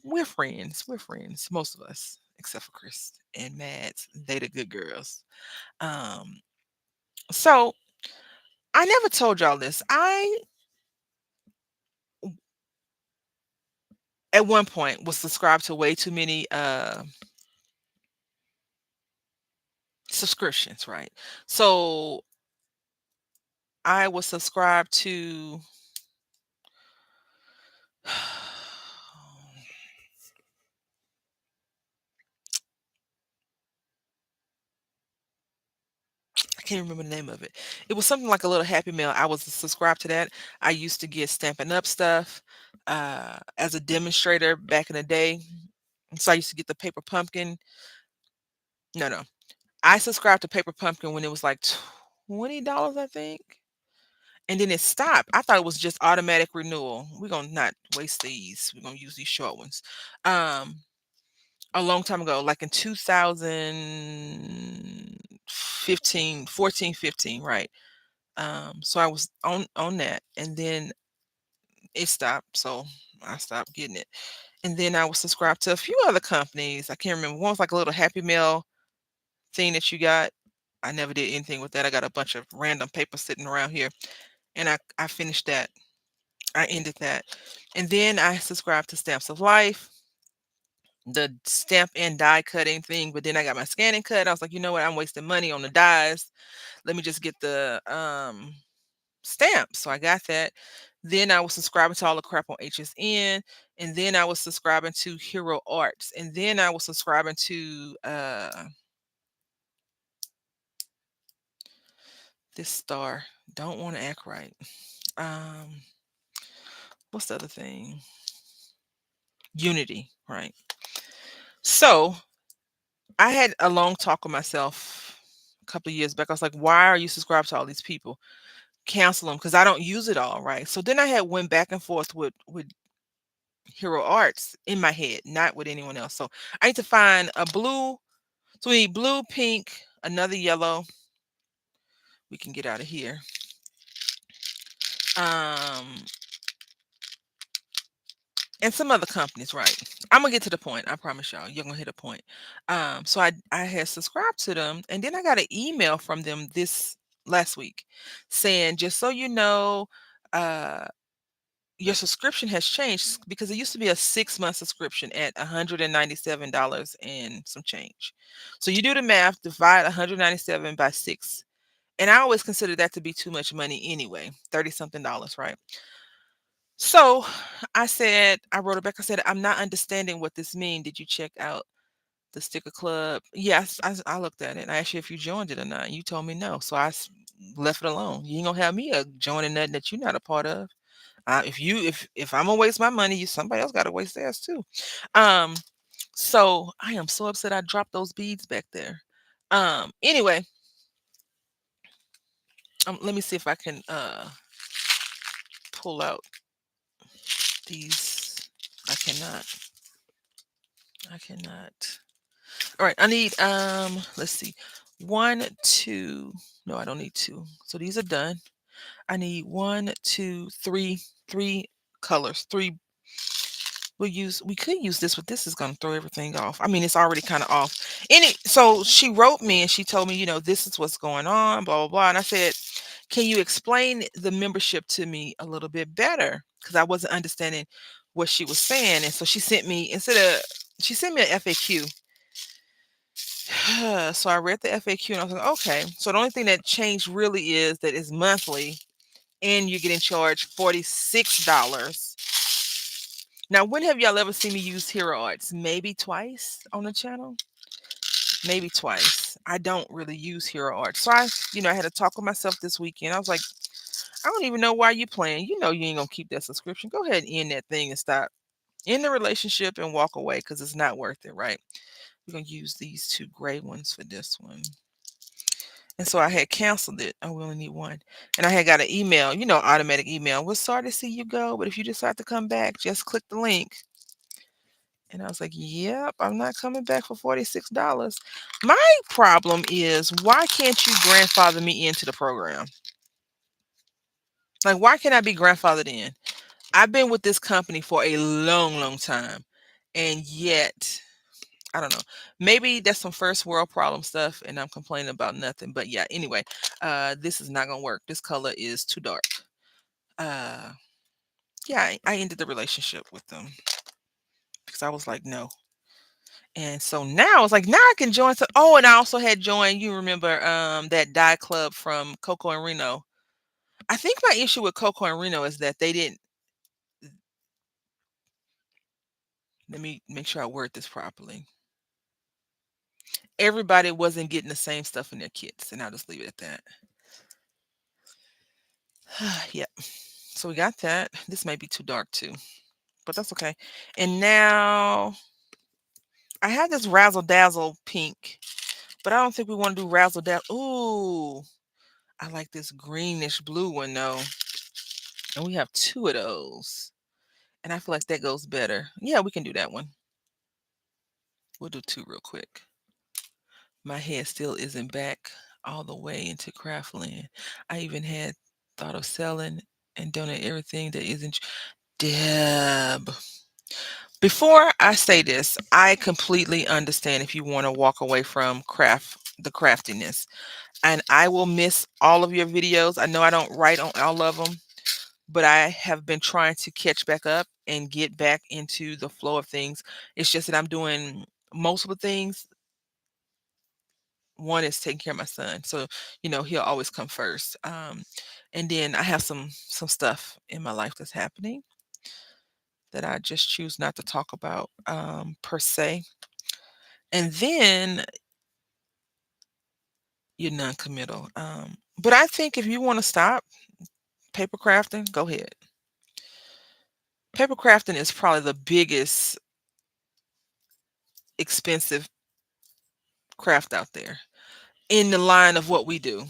we're friends. We're friends, most of us, except for Chris and Mads. They the good girls. Um, so I never told y'all this. I at one point was subscribed to way too many subscriptions, right? So I was subscribed to I can't remember the name of it. It was something like a little Happy Meal. I was subscribed to that. I used to get Stampin' Up stuff as a demonstrator back in the day. So I used to get the paper pumpkin. No, no. I subscribed to Paper Pumpkin when it was like $20, I think. And then it stopped. I thought it was just automatic renewal. We're gonna not waste these. We're gonna use these short ones. Um, a long time ago, like in 2015, 14, 15, right? So I was on that, and then it stopped. So I stopped getting it. And then I was subscribed to a few other companies. I can't remember. One was like a little Happy Meal thing that you got. I never did anything with that. I got a bunch of random papers sitting around here, and I finished that. I ended that, and then I subscribed to Stamps of Life, the stamp and die cutting thing. But then I got my scanning cut. I was like, you know what? I'm wasting money on the dies. Let me just get the stamp. So I got that. Then I was subscribing to all the crap on HSN. And then I was subscribing to Hero Arts. And then I was subscribing to this star. Don't want to act right. Um, what's the other thing? Unity, right? So I had a long talk with myself a couple of years back. I was like, why are you subscribed to all these people? Cancel them because I don't use it all, right? So then I had went back and forth with Hero Arts in my head, not with anyone else. So I need to find a blue. So we need blue, pink, another yellow. We can get out of here. Um, and some other companies, right? I'm gonna get to the point. I promise y'all. You're gonna hit a point. So I had subscribed to them, and then I got an email from them this last week saying, just so you know, uh, your subscription has changed because it used to be a 6-month subscription at $197 and some change. So you do the math, divide 197 by 6. And I always consider that to be too much money anyway, 30 something dollars, right? So I wrote it back. I said, I'm not understanding what this means. Did you check out the sticker club? Yes, I looked at it. I asked you if you joined it or not. You told me no. So left it alone. You ain't gonna have me joining nothing that you're not a part of. If I'm gonna waste my money, somebody else gotta waste theirs too. Um, so I am so upset I dropped those beads back there. Anyway, let me see if I can pull out these. I cannot. I cannot. All right, I need let's see. 1, 2. No, I don't need 2. So these are done. I need 1, 2, 3, 3 colors. 3 we could use this, but this is gonna throw everything off. I mean, it's already kind of off. So she wrote me and she told me, this is what's going on, blah blah blah. And I said, can you explain the membership to me a little bit better? Because I wasn't understanding what she was saying. And so she sent me an FAQ. So I read the FAQ and I was like, okay. So the only thing that changed really is that it's monthly and you're getting charged $46. Now, when have y'all ever seen me use Hero Arts? Maybe twice on the channel. Maybe twice. I don't really use Hero Arts. So I had to talk with myself this weekend. I was like, I don't even know why you playing. You ain't gonna keep that subscription. Go ahead and end that thing and stop in the relationship and walk away because it's not worth it, right? We're gonna use these 2 gray ones for this one. And so I had canceled it. Oh, we only need 1. And I had got an email, automatic email. We're sorry to see you go, but if you decide to come back, just click the link And I was like, yep, I'm not coming back for $46. My problem is, why can't you grandfather me into the program? Like, why can't I be grandfathered in? I've been with this company for a long, long time. And yet, I don't know. Maybe that's some first world problem stuff and I'm complaining about nothing. But yeah, anyway, this is not gonna work. This color is too dark. Uh yeah, I ended the relationship with them because I was like, no. And so now it's like, now I can join. So, oh, and I also had joined, you remember that dye club from Coco and Reno. I think my issue with Coco and Reno is that they didn't, let me make sure I word this properly. Everybody wasn't getting the same stuff in their kits, and I'll just leave it at that. Yep. So we got that. This may be too dark too, but that's okay. And now I have this Razzle Dazzle pink, but I don't think we want to do Razzle Dazzle. Ooh, I like this greenish blue one though. And we have two of those. And I feel like that goes better. Yeah, we can do that one. We'll do two real quick. My head still isn't back all the way into Craftland. I even had thought of selling and donate everything that isn't. Deb. Before I say this, I completely understand if you want to walk away from the craftiness. And I will miss all of your videos. I know I don't write on all of them, but I have been trying to catch back up and get back into the flow of things. It's just that I'm doing multiple things. One is taking care of my son, so he'll always come first. And then I have some stuff in my life that's happening that I just choose not to talk about per se. And then you're non-committal. But I think if you want to stop paper crafting, go ahead. Paper crafting is probably the biggest expensive craft out there in the line of what we do.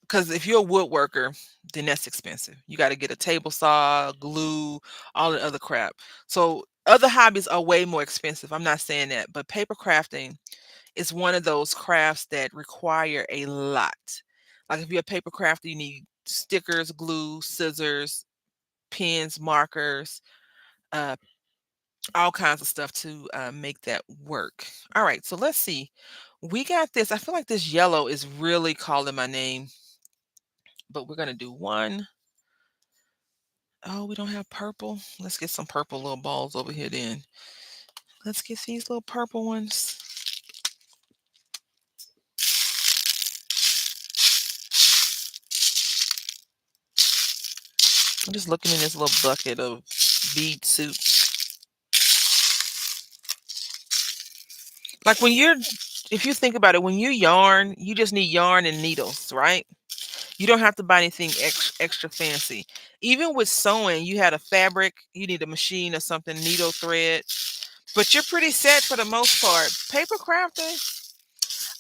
Because if you're a woodworker, then that's expensive. You got to get a table saw, glue, all the other crap. So other hobbies are way more expensive. I'm not saying that, but paper crafting is one of those crafts that require a lot. Like if you're a paper crafter, you need stickers, glue, scissors, pens, markers, uh, all kinds of stuff to make that work. All right, so let's see. We got this. I feel like this yellow is really calling my name, but we're going to do one. Oh, we don't have purple. Let's get some purple little balls over here then. Let's get these little purple ones. I'm just looking in this little bucket of bead soup. Like if you think about it, when you yarn, you just need yarn and needles, right? You don't have to buy anything extra fancy. Even with sewing, you had a fabric, you need a machine or something, needle thread, but you're pretty set for the most part. Paper crafting,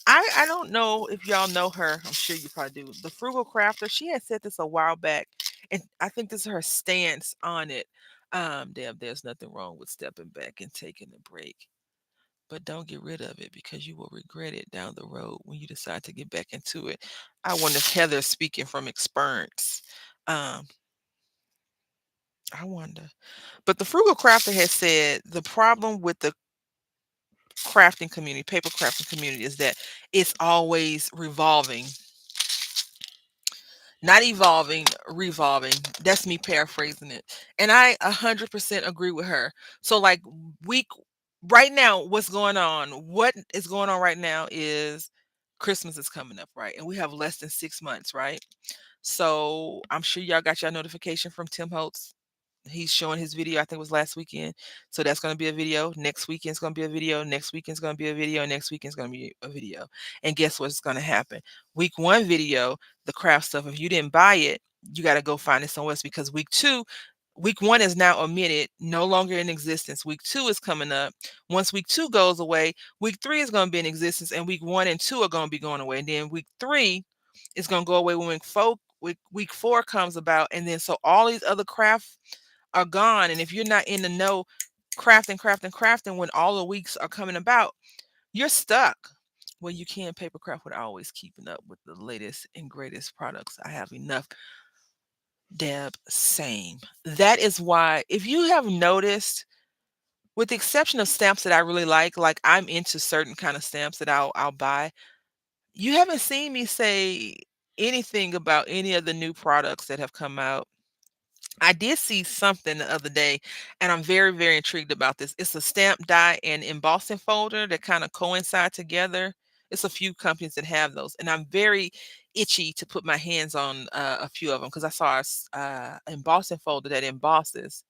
I don't know if y'all know her. I'm sure you probably do. The Frugal Crafter, she had said this a while back, and I think this is her stance on it. Deb, there's nothing wrong with stepping back and taking a break, but don't get rid of it because you will regret it down the road when you decide to get back into it. I wonder if Heather's speaking from experience. Um, I wonder. But the Frugal Crafter has said the problem with the crafting community, paper crafting community, is that it's always revolving. Not evolving, revolving. That's me paraphrasing it. And I 100% agree with her. So like right now, what's going on? What is going on right now is Christmas is coming up, right? And we have less than 6 months, right? So I'm sure y'all got your notification from Tim Holtz. He's showing his video, I think it was last weekend. So that's going to be a video. Next weekend's going to be a video. Next weekend's going to be a video. Next weekend's going to be a video. And guess what's going to happen? Week 1 video, the craft stuff, if you didn't buy it, you got to go find it somewhere else because week 1 is now omitted, no longer in existence. Week 2 is coming up. Once week 2 goes away, week 3 is going to be in existence, and week 1 and 2 are going to be going away. And then week 3 is going to go away when week 4 comes about. And then so all these other crafts are gone. And if you're not in the know, crafting, crafting, crafting when all the weeks are coming about, you're stuck. Well, you can paper craft without always keeping up with the latest and greatest products. I have enough. Deb, same. That is why, if you have noticed, with the exception of stamps that I really like I'm into certain kind of stamps that I'll buy. You haven't seen me say anything about any of the new products that have come out. I did see something the other day, and I'm very, very intrigued about this. It's a stamp die and embossing folder that kind of coincide together. It's a few companies that have those, and I'm very itchy to put my hands on a few of them because I saw embossing folder that embosses.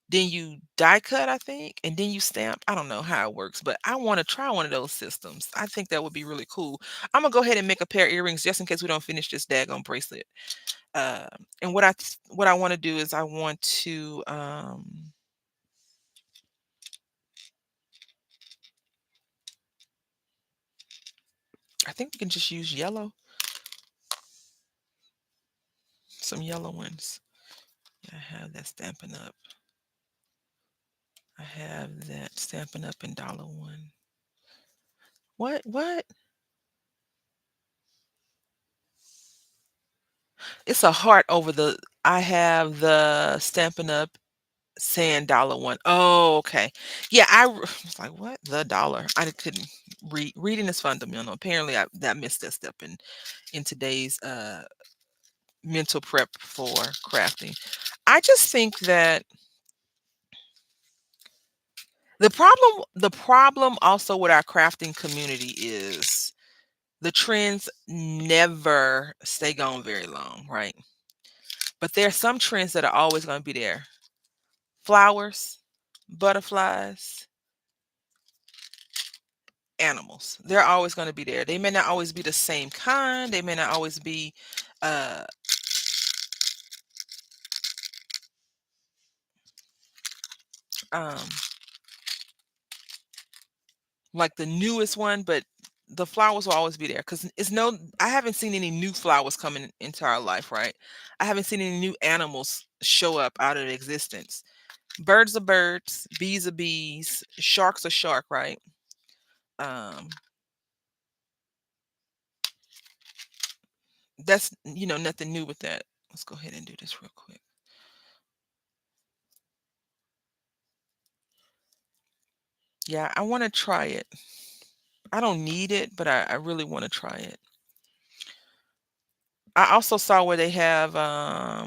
Then you die cut, I think, and then you stamp. I don't know how it works, but I want to try one of those systems. I think that would be really cool. I'm gonna go ahead and make a pair of earrings just in case we don't finish this daggone bracelet. Uh, and what I want to do is I want to I think we can just use yellow, some yellow ones. Yeah, I have that Stampin' Up. I have that Stampin' Up and dollar one. What? What? It's a heart over the. I have the Stampin' Up saying dollar one. Oh, okay. Yeah, was like, what? The dollar. I couldn't read. Reading is fundamental. Apparently, I missed that step in today's mental prep for crafting. I just think that the problem also with our crafting community is the trends never stay gone very long, right? But there are some trends that are always going to be there. Flowers, butterflies, animals. They're always going to be there. They may not always be the same kind. They may not always be uh um like the newest one, but the flowers will always be there because it's no I haven't seen any new flowers coming into our life, right? I haven't seen any new animals show up out of existence. Birds are birds, bees are bees, sharks are shark, right? Um, that's nothing new with that. Let's go ahead and do this real quick. Yeah, I want to try it. I don't need it, but I really want to try it. I also saw where they have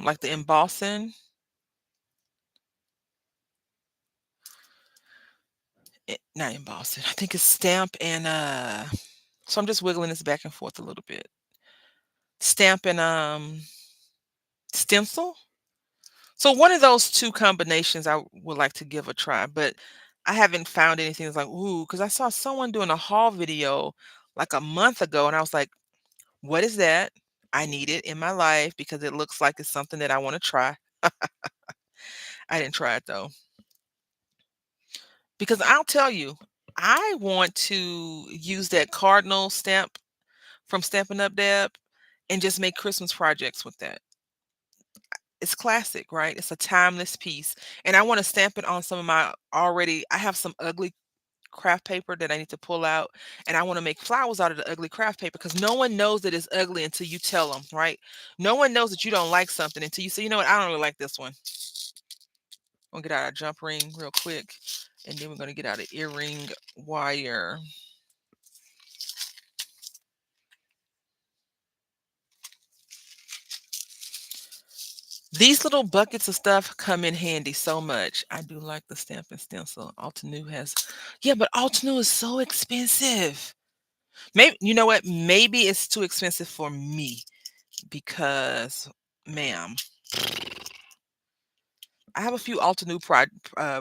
like the embossing. Not embossing. I think it's stamp and so I'm just wiggling this back and forth a little bit. Stamp and stencil. So one of those two combinations I would like to give a try, but I haven't found anything that's like, ooh, because I saw someone doing a haul video like a month ago, and I was like, what is that? I need it in my life because it looks like it's something that I want to try. I didn't try it though. Because I'll tell you, I want to use that cardinal stamp from Stampin' Up! Deb and just make Christmas projects with that. It's classic, right? It's a timeless piece. And I want to stamp it on some of my I have some ugly craft paper that I need to pull out, and I want to make flowers out of the ugly craft paper because no one knows that it's ugly until you tell them, right? No one knows that you don't like something until you say, you know what, I don't really like this one. We'll get out our jump ring real quick, and then we're going to get out an earring wire. These little buckets of stuff come in handy so much. I do like the stamp and stencil. Altenew has, yeah, but Altenew is so expensive. Maybe, you know what? Maybe it's too expensive for me because, ma'am, I have a few Altenew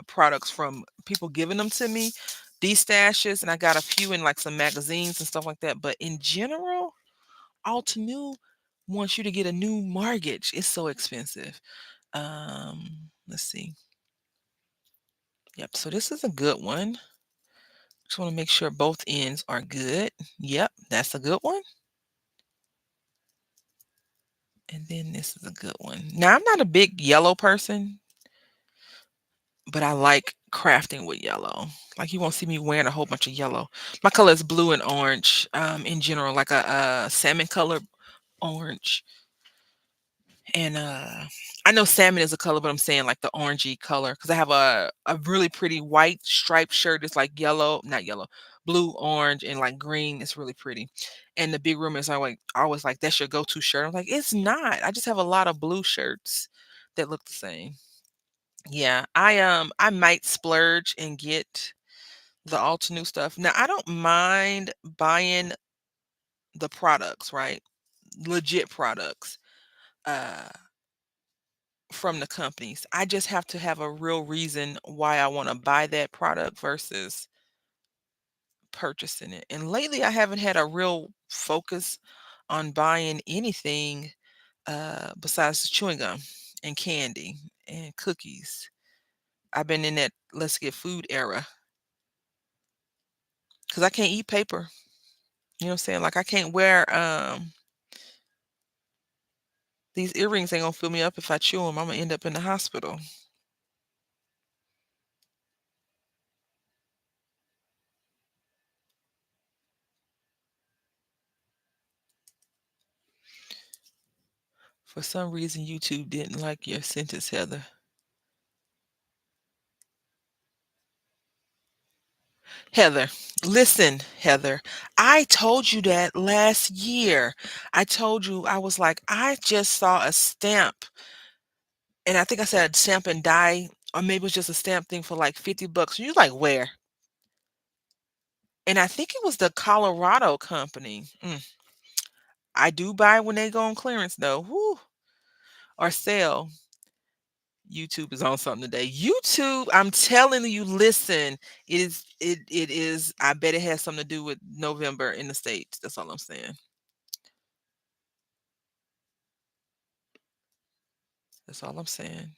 products from people giving them to me, these stashes, and I got a few in like some magazines and stuff like that. But in general, Altenew wants you to get a new mortgage. It's so expensive. Let's see. Yep, so this is a good one. Just want to make sure both ends are good. Yep, that's a good one. And then this is a good one. Now, I'm not a big yellow person, but I like crafting with yellow. Like you won't see me wearing a whole bunch of yellow. My color is blue and orange, in general, like a salmon color orange. And I know salmon is a color, but I'm saying like the orangey color because I have a really pretty white striped shirt. It's like yellow, not yellow, blue, orange, and like green. It's really pretty. And the big room is always like that's your go-to shirt. I'm like, it's not. I just have a lot of blue shirts that look the same. Yeah, I might splurge and get the Alta new stuff. Now I don't mind buying the products, right? Legit products. Uh from the companies. I just have to have a real reason why I want to buy that product versus purchasing it. And lately, I haven't had a real focus on buying anything besides chewing gum and candy and cookies. I've been in that let's get food era because I can't eat paper. You know what I'm saying? Like I can't wear these earrings ain't gonna fill me up if I chew them. I'm gonna end up in the hospital. For some reason, YouTube didn't like your sentence, Heather. Heather, listen, Heather, I told you that last year. I told you, I was like, I just saw a stamp, and I think I said stamp and die, or maybe it was just a stamp thing for like 50 bucks. You like, where? And I think it was the Colorado company. I do buy when they go on clearance though. Whoo, or sale. YouTube is on something today. YouTube, I'm telling you, listen, it is I bet it has something to do with November in the States. That's all I'm saying. That's all I'm saying.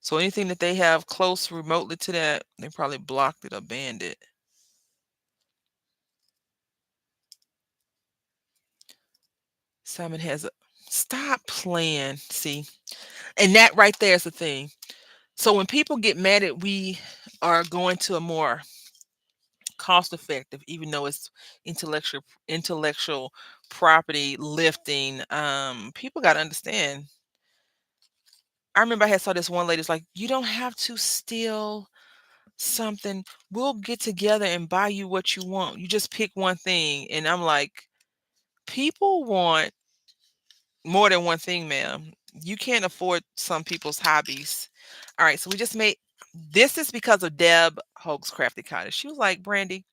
So anything that they have close remotely to that, they probably blocked it or banned it. Simon has a stop playing. See, and that right there is the thing. So when people get mad at we are going to a more cost effective, even though it's intellectual property lifting, people gotta understand. I remember I had saw this one lady's like, you don't have to steal something. We'll get together and buy you what you want. You just pick one thing. And I'm like, people want more than one thing, ma'am. You can't afford some people's hobbies. All right, so we just made this is because of Deb Hoag's Crafty Cottage. She was like, Brandy,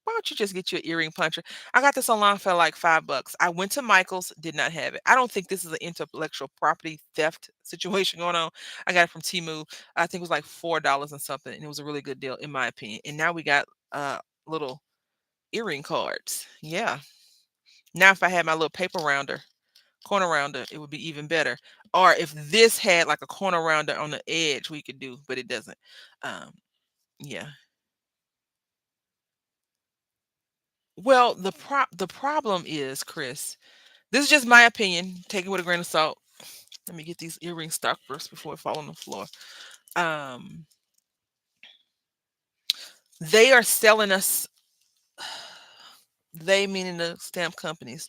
why don't you just get you an earring puncher? I got this online for like $5. I went to Michael's, did not have it. I don't think this is an intellectual property theft situation going on. I got it from Temu. I think it was like $4 and something, and it was a really good deal in my opinion. And now we got little earring cards. Yeah. Now if I had my little paper rounder, corner rounder, it would be even better. Or if this had like a corner rounder on the edge, we could do, but it doesn't. Um, yeah. Well, the problem is, Chris, this is just my opinion. Take it with a grain of salt. Let me get these earrings stuck first before it fall on the floor. Um, they are selling us, they meaning the stamp companies,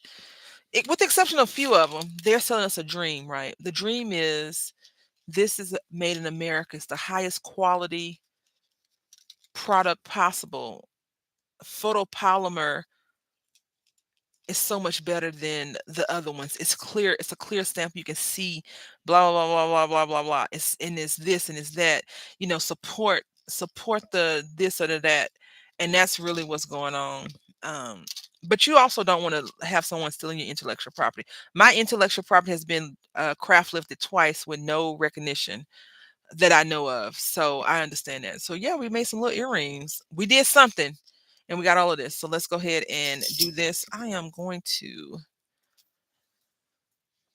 with the exception of a few of them, they're selling us a dream, right? The dream is this is made in America. It's the highest quality product possible. Photopolymer is so much better than the other ones. It's clear. It's a clear stamp. You can see blah blah blah blah blah blah blah. It's and it's this and it's that. Support the this or the that, and that's really what's going on. Um, but you also don't want to have someone stealing your intellectual property. My intellectual property has been craft lifted twice with no recognition that I know of. So I understand that. So yeah, we made some little earrings. We did something and we got all of this. So let's go ahead and do this. I am going to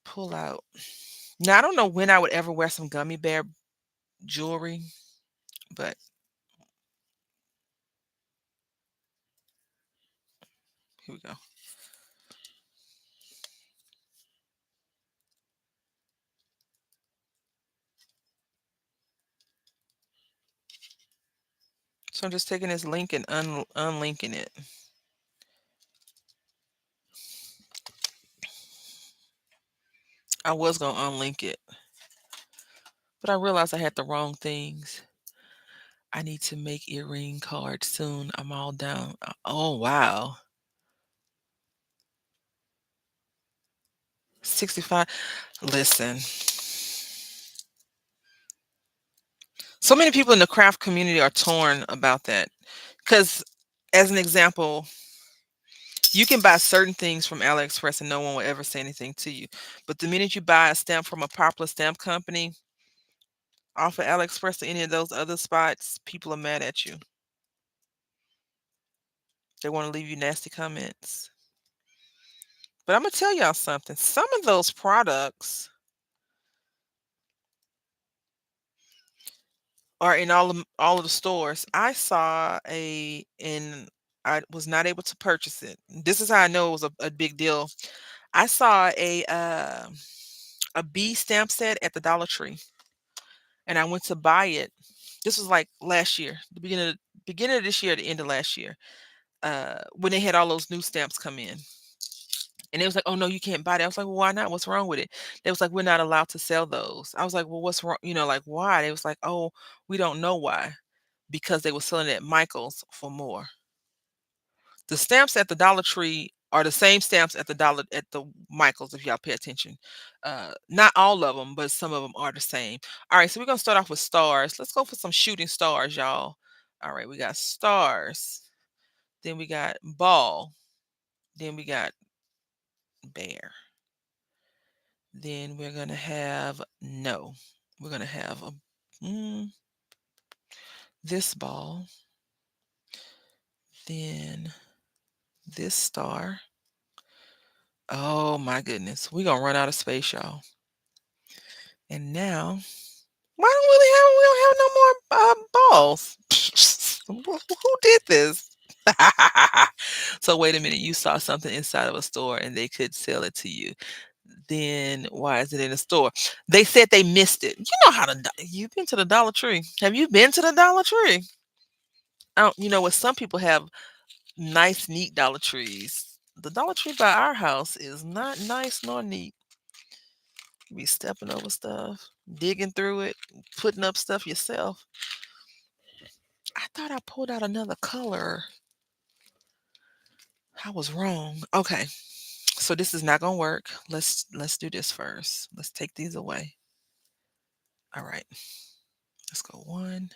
pull out. Now, I don't know when I would ever wear some gummy bear jewelry, but here we go. So I'm just taking this link and unlinking it. I was gonna unlink it, but I realized I had the wrong things. I need to make earring cards soon. I'm all down. Oh wow. 65. Listen. So many people in the craft community are torn about that. Because, as an example, you can buy certain things from AliExpress and no one will ever say anything to you. But the minute you buy a stamp from a popular stamp company off of AliExpress or any of those other spots, people are mad at you. They want to leave you nasty comments. But I'm gonna tell y'all something. Some of those products are in all of the stores. I saw I was not able to purchase it. This is how I know it was a big deal. I saw a bee stamp set at the Dollar Tree, and I went to buy it. This was like last year, the beginning of this year, the end of last year, when they had all those new stamps come in. And it was like, "Oh no, you can't buy that." I was like, "Well, why not? What's wrong with it?" They was like, "We're not allowed to sell those." I was like, "Well, what's wrong? Like why?" They was like, "Oh, we don't know why." Because they were selling it at Michael's for more. The stamps at the Dollar Tree are the same stamps at the Michael's, if y'all pay attention. Not all of them, but some of them are the same. All right, so we're gonna start off with stars. Let's go for some shooting stars, y'all. All right, we got stars. Then we got ball. Then we got bear. Then we're gonna have no. We're gonna have this ball. Then this star. Oh my goodness, we're gonna run out of space, y'all. And now, we don't have no more balls. Who did this? So wait a minute, you saw something inside of a store and they could sell it to you. Then why is it in the store? They said they missed it. You know how you've been to the Dollar Tree. Have you been to the Dollar Tree? I don't, what some people have nice, neat Dollar Trees. The Dollar Tree by our house is not nice nor neat. You be stepping over stuff, digging through it, putting up stuff yourself. I thought I pulled out another color. I was wrong. Okay. So this is not gonna work. Let's do this first. Let's take these away. All right. Let's go 1,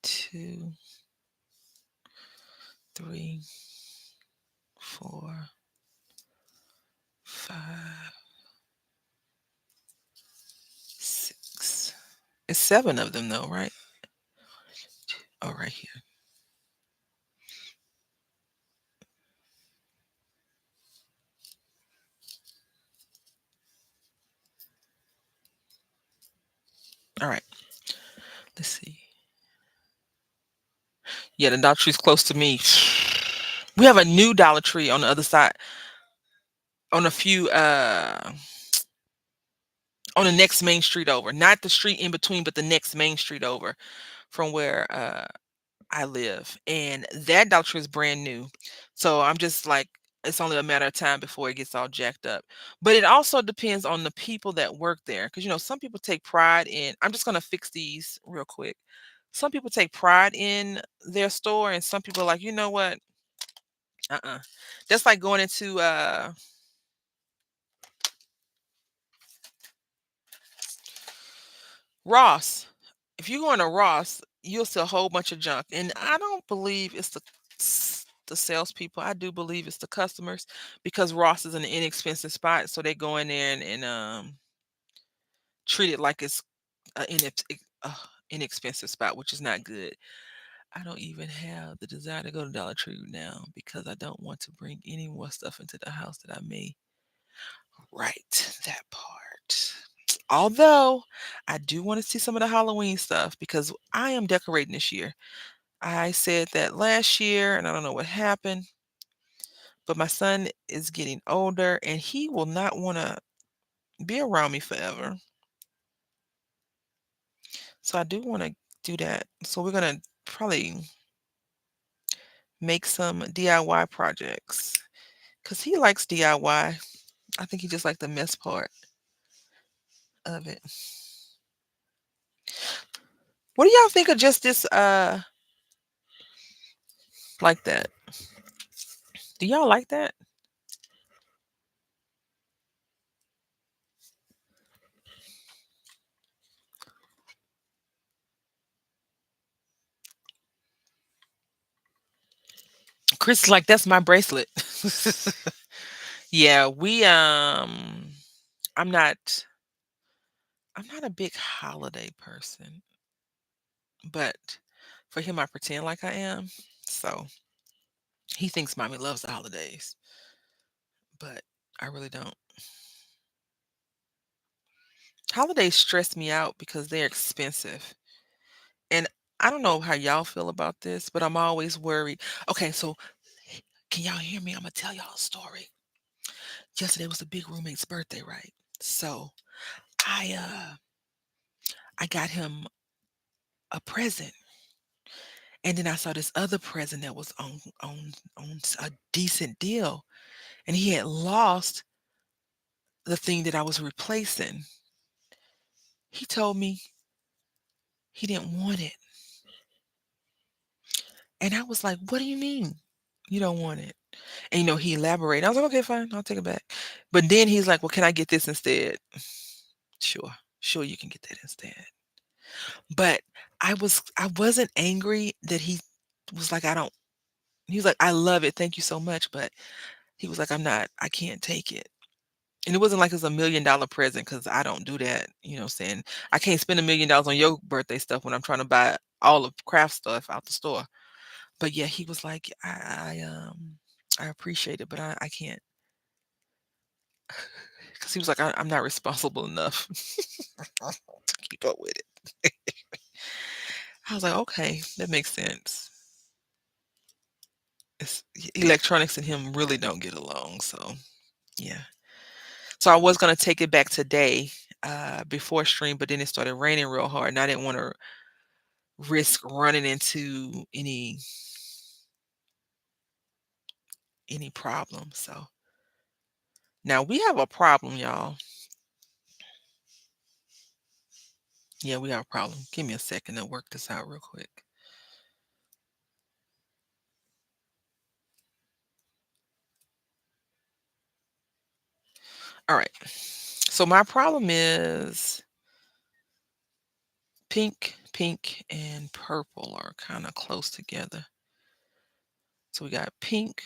2, 3, 4, 5, 6. It's 7 of them though, right? Oh, right here. All right. Let's see. Yeah, the Dollar Tree's close to me. We have a new Dollar Tree on the other side. On a few on the next main street over. Not the street in between, but the next main street over from where I live. And that Dollar Tree is brand new. So I'm just like, it's only a matter of time before it gets all jacked up. But it also depends on the people that work there. Because some people take pride in, I'm just gonna fix these real quick. Some people take pride in their store, and some people are like, you know what? That's like going into Ross. If you go into Ross, you'll see a whole bunch of junk. And I don't believe it's the salespeople. I do believe it's the customers, because Ross is an inexpensive spot. So they go in there and treat it like it's an inexpensive spot, which is not good. I don't even have the desire to go to Dollar Tree now because I don't want to bring any more stuff into the house that I may. Right, that part. Although I do want to see some of the Halloween stuff because I am decorating this year. I said that last year and I don't know what happened, but my son is getting older and he will not want to be around me forever. So I do want to do that. So we're going to probably make some DIY projects because he likes DIY. I think he just like the mess part of it. What do y'all think of just this like that? Do y'all like that? Chris is like, that's my bracelet. Yeah, I'm not I'm not a big holiday person, but for him I pretend like I am. So he thinks mommy loves the holidays, but I really don't. Holidays stress me out because they're expensive. And I don't know how y'all feel about this, but I'm always worried. Okay, so can y'all hear me? I'm gonna tell y'all a story. Yesterday was the big roommate's birthday, right? So I got him a present, and then I saw this other present that was on a decent deal, and he had lost the thing that I was replacing. He told me he didn't want it. And I was like, "What do you mean you don't want it?" And he elaborated. I was like, "Okay, fine, I'll take it back." But then he's like, "Well, can I get this instead?" Sure. Sure, you can get that instead. But I wasn't angry that he was like, he was like, "I love it. Thank you so much." But he was like, I can't take it. And it wasn't like it's $1 million present because I don't do that. Saying I can't spend $1 million on your birthday stuff when I'm trying to buy all of craft stuff out the store. But yeah, he was like, I appreciate it, but I can't, because he was like, I'm not responsible enough to keep up with it. I was like, okay, that makes sense. It's, electronics and him really don't get along. So yeah. So I was gonna take it back today, before stream, but then it started raining real hard, and I didn't want to risk running into any problem. So now we have a problem, y'all. Yeah, we have a problem. Give me a second to work this out real quick. All right. So my problem is pink, and purple are kind of close together. So we got pink.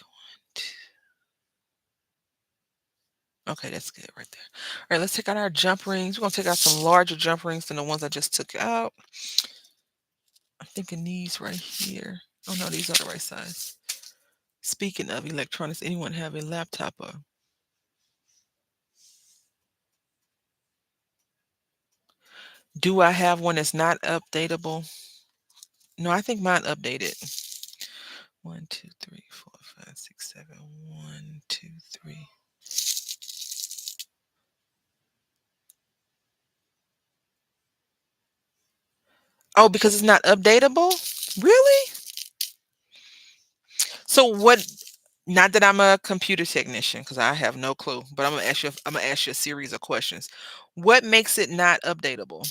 Okay, that's good right there. All right, let's take out our jump rings. We're gonna take out some larger jump rings than the ones I just took out. I'm thinking these right here. Oh no, these are the right size. Speaking of electronics, anyone have a laptop? Do I have one that's not updatable? No, I think mine updated. 1, 2, 3, 4, 5, 6, 7. 1, 2, 3. Oh, because it's not updatable? Really? So what? Not that I'm a computer technician, because I have no clue, but I'm gonna ask you a series of questions. What makes it not updatable?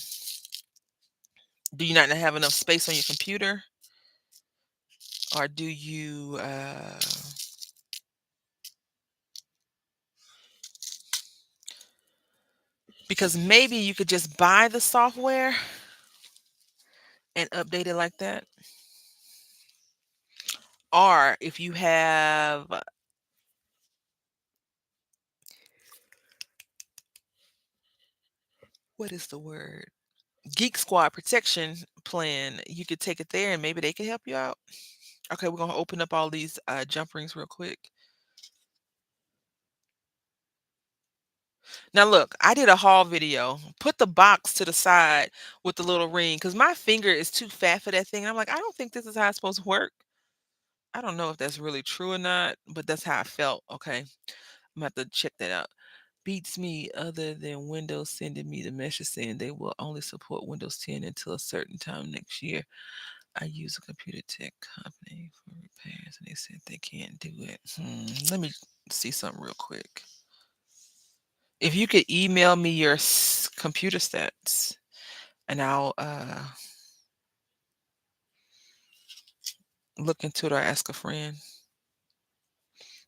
Do you not have enough space on your computer? Or do you because maybe you could just buy the software and update it like that? Or if you have, what is the word? Geek Squad protection plan, you could take it there and maybe they can help you out. Okay, we're gonna open up all these jump rings real quick. Now look, I did a haul video. Put the box to the side with the little ring because my finger is too fat for that thing. And I'm like, I don't think this is how it's supposed to work. I don't know if that's really true or not, but that's how I felt. Okay, I'm gonna have to check that out. Beats me other than Windows sending me the message saying they will only support Windows 10 until a certain time next year. I use a computer tech company for repairs, and they said they can't do it. Let me see something real quick. If you could email me your computer stats, and I'll look into it or ask a friend.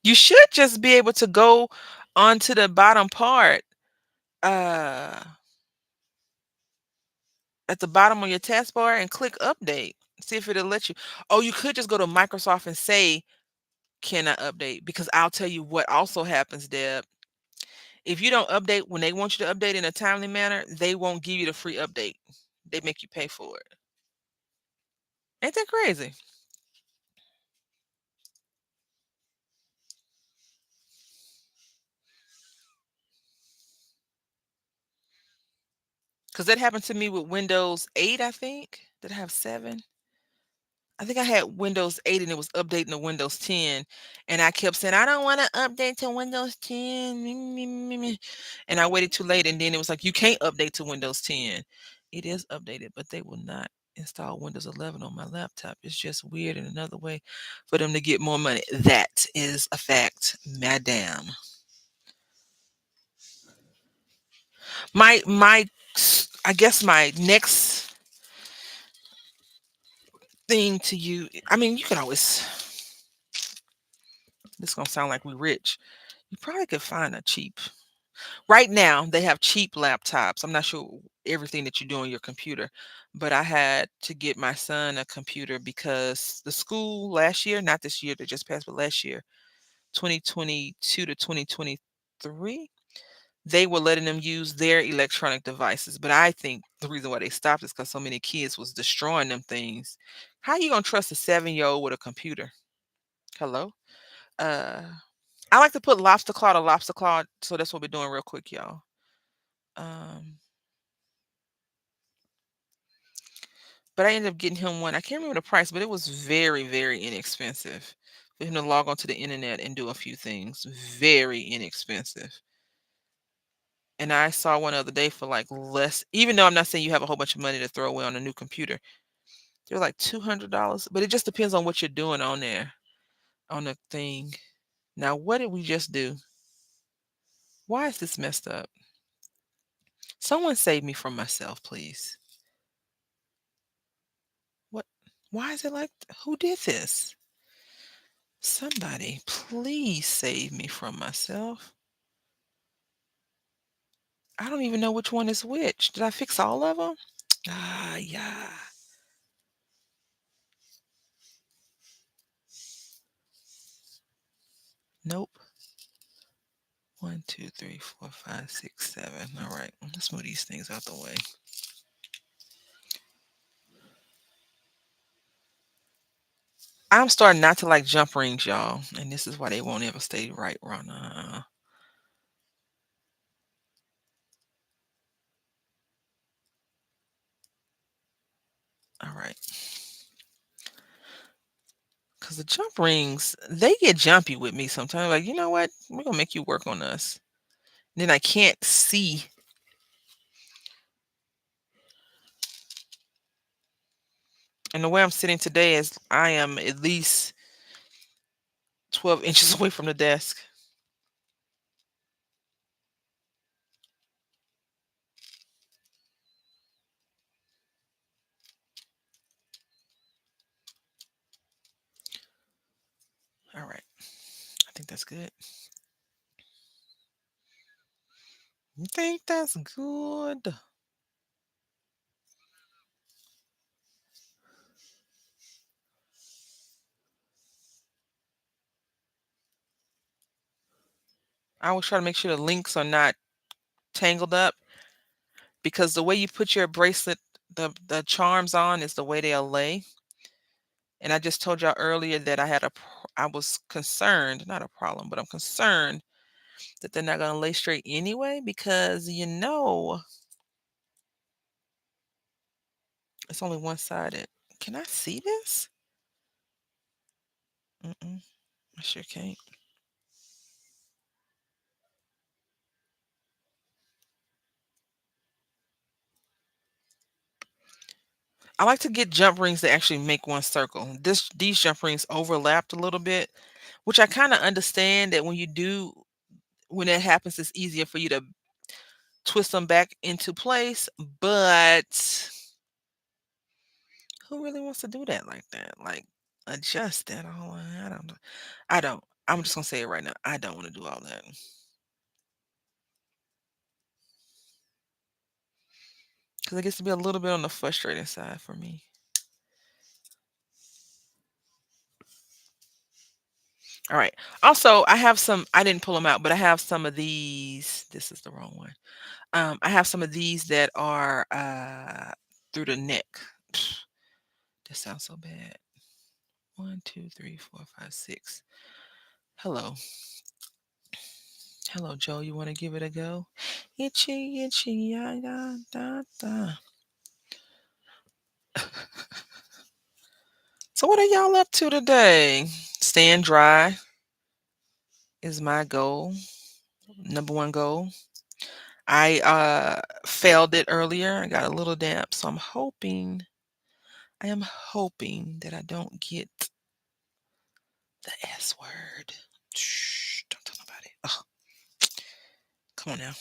You should just be able to go onto the bottom part, uh, at the bottom of your taskbar and click update. See if it'll let you. Oh, you could just go to Microsoft and say, "Can I update?" Because I'll tell you what also happens, Deb. If you don't update when they want you to update in a timely manner, they won't give you the free update. They make you pay for it. Ain't that crazy? Because that happened to me with Windows 8, I think. Did I have 7? I think I had Windows 8 and it was updating to Windows 10. And I kept saying, I don't want to update to Windows 10. Me, me, me, me. And I waited too late. And then it was like, you can't update to Windows 10. It is updated, but they will not install Windows 11 on my laptop. It's just weird in another way for them to get more money. That is a fact, madam. My I guess my next thing to you, I mean, you could always, this is gonna sound like we rich. You probably could find a cheap. Right now, they have cheap laptops. I'm not sure everything that you do on your computer, but I had to get my son a computer because the school last year, not this year that just passed, but last year, 2022 to 2023, they were letting them use their electronic devices. But I think the reason why they stopped is because so many kids was destroying them things. How you gonna trust a 7-year-old with a computer? Hello? Uh, I like to put lobster claw to lobster claw, so that's what we're doing real quick, y'all. Um, but I ended up getting him one. I can't remember the price, but it was very, very inexpensive for him to log onto the internet and do a few things. Very inexpensive. And I saw one other day for like less, even though I'm not saying you have a whole bunch of money to throw away on a new computer. They're like $200, but it just depends on what you're doing on there, on the thing. Now, what did we just do? Why is this messed up? Someone save me from myself, please. What? Why is it like, who did this? Somebody, please save me from myself. I don't even know which one is which. Did I fix all of them? Ah, yeah. Nope. 1, 2, 3, 4, 5, 6, 7. All right. Let's move these things out the way. I'm starting not to like jump rings, y'all. And this is why they won't ever stay right, Ron. All right. Because the jump rings, they get jumpy with me sometimes. Like, you know what? We're going to make you work on us. Then I can't see. And the way I'm sitting today is I am at least 12 inches away from the desk. All right. I think that's good. You think that's good? I always try to make sure the links are not tangled up because the way you put your bracelet, the charms on is the way they'll lay. And I just told y'all earlier that I was concerned, not a problem, but I'm concerned that they're not gonna lay straight anyway because it's only one-sided. Can I see this? Mm-mm, I sure can't. I like to get jump rings that actually make one circle. These jump rings overlapped a little bit, which I kind of understand that when that happens, it's easier for you to twist them back into place. But who really wants to do that like that? Like adjust that all. I don't know. I don't. I'm just gonna say it right now. I don't want to do all that because it gets to be a little bit on the frustrating side for me. All right. Also, I have some. I didn't pull them out, but I have some of these. This is the wrong one. I have some of these that are through the neck. That sounds so bad. 1, 2, 3, 4, 5, 6. Hello. Hello, Joe. You want to give it a go? Itchy, itchy, ya, da, da, da. So, what are y'all up to today? Staying dry is my goal. Number one goal. I failed it earlier. I got a little damp, so I am hoping that I don't get the S word. Shh, don't tell nobody. Oh, come on now.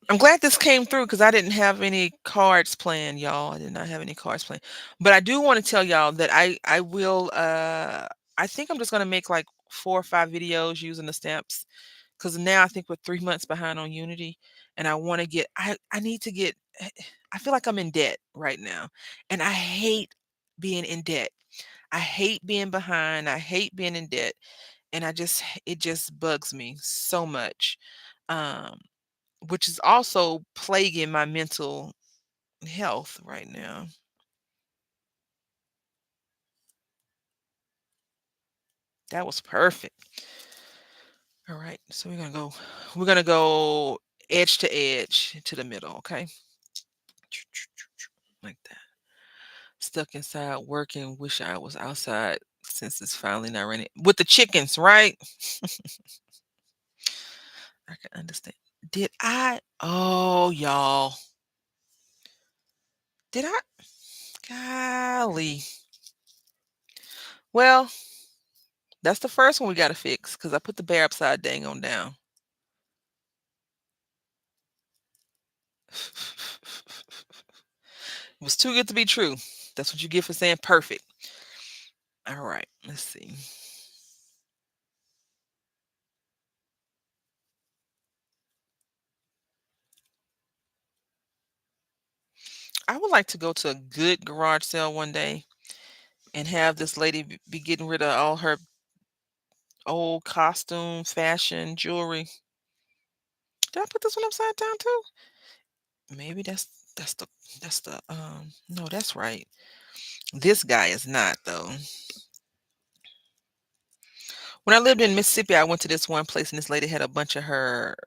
I'm glad this came through because I didn't have any cards planned, y'all. I did not have any cards planned. But I do want to tell y'all that I will I think I'm just gonna make like 4 or 5 videos using the stamps because now I think we're 3 months behind on Unity, and I want to get I need to get I feel like I'm in debt right now, and I hate being in debt. I hate being behind. I hate being in debt, and it just bugs me so much. Um, which is also plaguing my mental health right now. That was perfect. All right, so we're gonna go edge to edge to the middle, okay? Like that. Stuck inside working, wish I was outside since it's finally not raining. With the chickens, right? I can understand. Did I? Oh, y'all. Did I? Golly. Well, that's the first one we got to fix because I put the bear upside dang on down. It was too good to be true. That's what you get for saying perfect. All right, let's see. I would like to go to a good garage sale one day and have this lady be getting rid of all her old costume, fashion, jewelry. Did I put this one upside down too? Maybe that's the no, that's right. This guy is not though. When I lived in Mississippi, I went to this one place and this lady had a bunch of her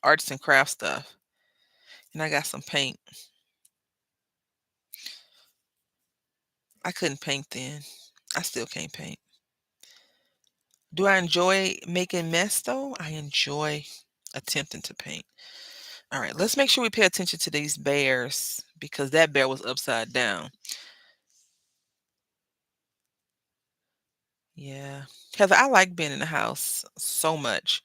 arts and craft stuff. And I got some paint. I couldn't paint then. I still can't paint. Do I enjoy making mess though? I enjoy attempting to paint. All right, let's make sure we pay attention to these bears because that bear was upside down. Yeah. Because I like being in the house so much.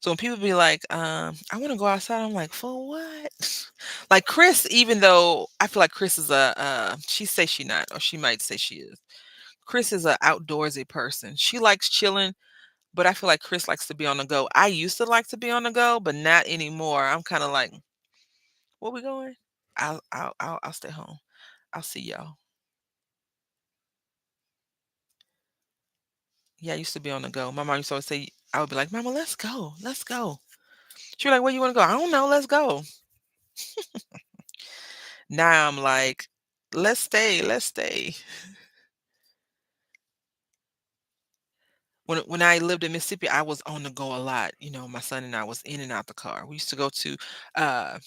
So when people be like, I want to go outside, I'm like, for what? Like Chris, even though I feel like Chris is she say she not, or she might say she is. Chris is a outdoorsy person. She likes chilling, but I feel like Chris likes to be on the go. I used to like to be on the go, but not anymore. I'm kind of like, where we going? I'll stay home. I'll see y'all. Yeah, I used to be on the go. My mom used to always say, I would be like, Mama, let's go. Let's go. She was like, where you want to go? I don't know. Let's go. Now I'm like, let's stay. Let's stay. When I lived in Mississippi, I was on the go a lot. You know, my son and I was in and out the car. We used to go to uh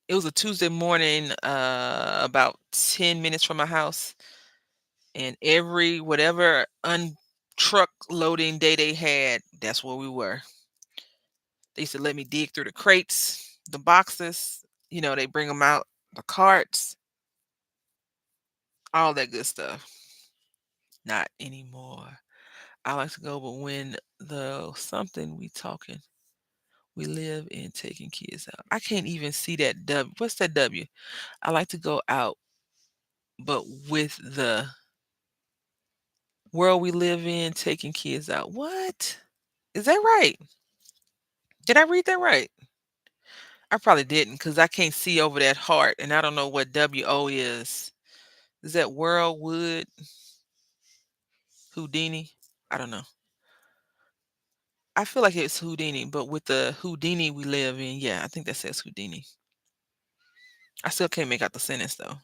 it was a Tuesday morning, about 10 minutes from my house. And every whatever truck loading day they had, that's where we were. They used to let me dig through the crates, the boxes. They bring them out, the carts, all that good stuff. Not anymore. I like to go, but when the something we talking, we live in taking kids out. I can't even see that W. What's that W? I like to go out, but with the world we live in, taking kids out. What? Is that right? Did I read that right? I probably didn't because I can't see over that heart and I don't know what WO is. Is that World Wood Houdini? I don't know. I feel like it's Houdini, but with the Houdini we live in, yeah, I think that says Houdini. I still can't make out the sentence though.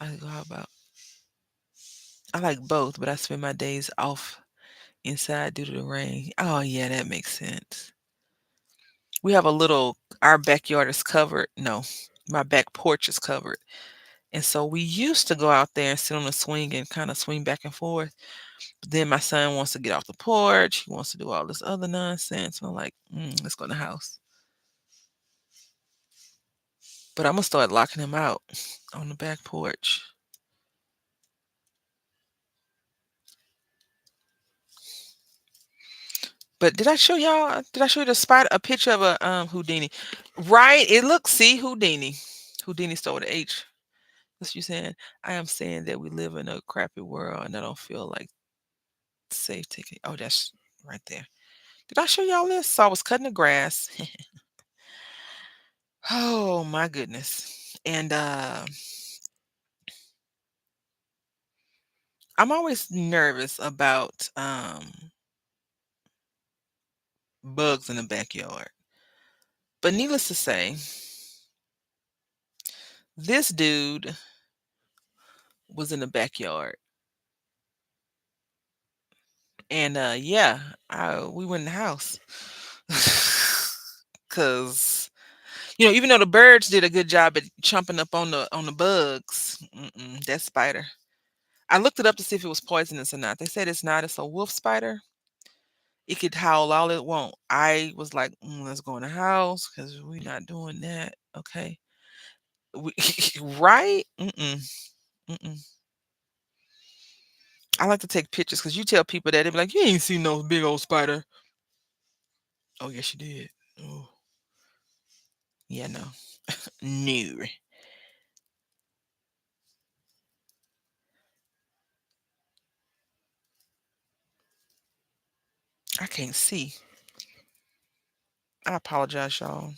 I go, how about? I like both, but I spend my days off inside due to the rain. Oh yeah, that makes sense. We have a little, our backyard is covered. No, my back porch is covered. And so we used to go out there and sit on the swing and kind of swing back and forth. But then my son wants to get off the porch. He wants to do all this other nonsense. And I'm like, let's go in the house. But I'm going to start locking him out on the back porch. But did I show y'all? Did I show you the spot? A picture of a Houdini, right? It looks, see, Houdini. Houdini stole the H. What's you saying? I am saying that we live in a crappy world, and I don't feel like safe taking. Oh, that's right there. Did I show y'all this? So I was cutting the grass. Oh my goodness. And I'm always nervous about bugs in the backyard. But needless to say, this dude was in the backyard. And yeah, we went in the house. Cause even though the birds did a good job at chomping up on the bugs, that spider. I looked it up to see if it was poisonous or not. They said it's not. It's a wolf spider. It could howl all it want. I was like, let's go in the house because we're not doing that. Okay. We, right? Mm-mm. I like to take pictures because you tell people that, they be like, you ain't seen no big old spider. Oh, yes, you did. Oh, yeah, no. No. I can't see. I apologize, y'all.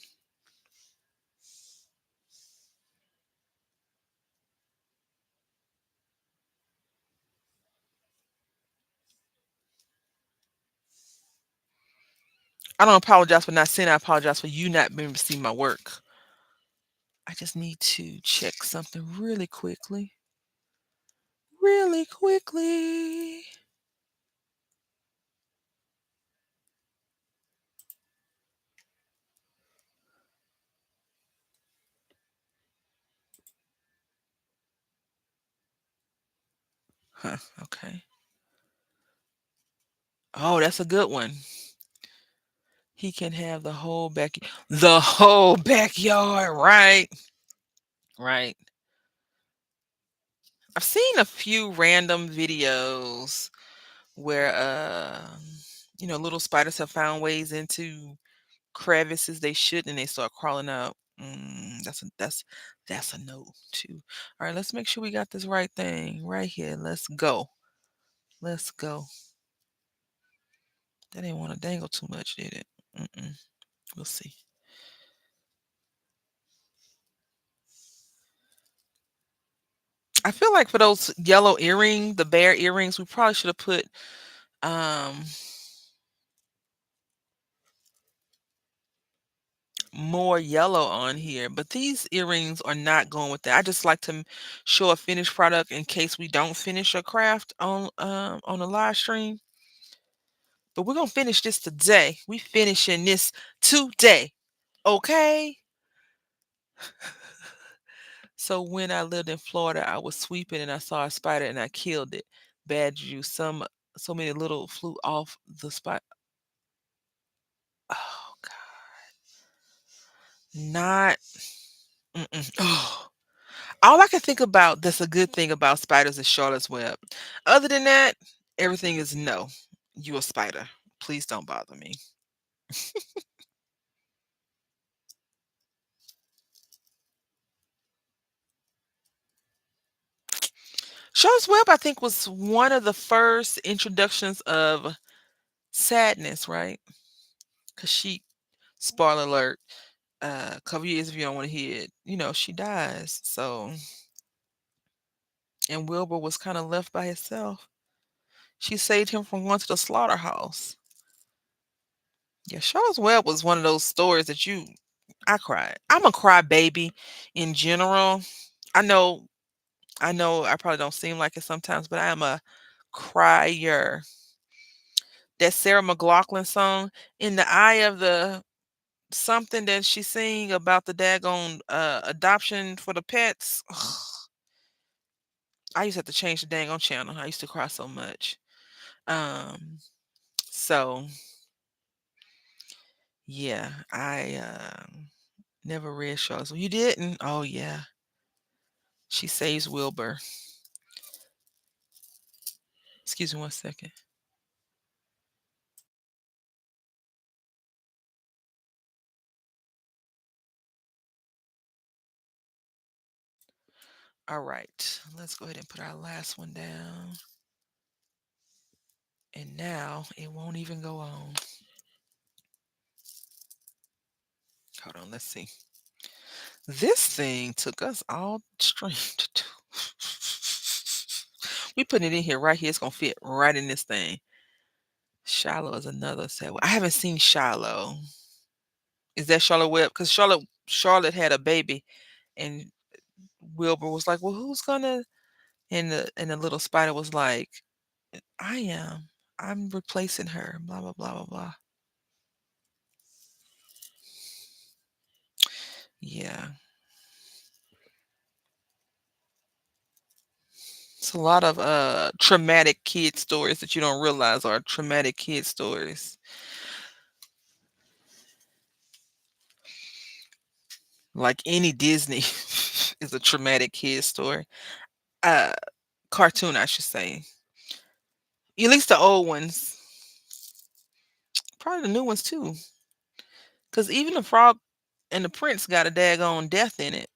I don't apologize for not seeing. I apologize for you not being able to see my work. I just need to check something really quickly. Really quickly. Huh, okay. Oh, that's a good one. He can have the whole backyard, right? Right. I've seen a few random videos where little spiders have found ways into crevices they shouldn't and they start crawling out. That's a no too. All right, let's make sure we got this right thing right here. Let's go. Let's go. That didn't want to dangle too much, did it? We'll see. I feel like for those yellow the bear earrings, we probably should have put um more yellow on here, but these earrings are not going with that. I just like to show a finished product in case we don't finish a craft on a live stream. But we're gonna finish this today. We finishing this today. Okay. So when I lived in Florida, I was sweeping and I saw a spider and I killed it. Bad juice. So many little flew off the spot. Oh God, not. Mm-mm. Oh, all I can think about that's a good thing about spiders is Charlotte's Web. Other than that, everything is no. You a spider. Please don't bother me. Charlotte's Web, I think, was one of the first introductions of sadness, right? Because spoiler alert, a couple years if you don't want to hear it, she dies. So, and Wilbur was kind of left by himself. She saved him from going to the slaughterhouse. Yeah, Charlotte's Web was one of those stories that I cried. I'm a cry baby in general. I know, I probably don't seem like it sometimes, but I am a crier. That Sarah McLachlan song, "In the Eye of the" something that she sing about the daggone adoption for the pets. I used to have to change the dang on channel. I used to cry so much. Um, so yeah, I never read Charlotte's. You didn't? Oh yeah. She saves Wilbur. Excuse me one second. All right. Let's go ahead and put our last one down. And now it won't even go on. Hold on, let's see. This thing took us all stream to do. We putting it in here right here. It's gonna fit right in this thing. Shiloh is another sad one. I haven't seen Shiloh. Is that Charlotte Webb? Because Charlotte had a baby, and Wilbur was like, "Well, who's gonna?" And the little spider was like, "I am. I'm replacing her." Blah blah blah blah blah. Yeah, it's a lot of traumatic kid stories that you don't realize are traumatic kid stories. Like any Disney is a traumatic kid story. Uh, Cartoon, I should say. At least the old ones. Probably the new ones too. Because even the Frog and the Prince got a daggone death in it,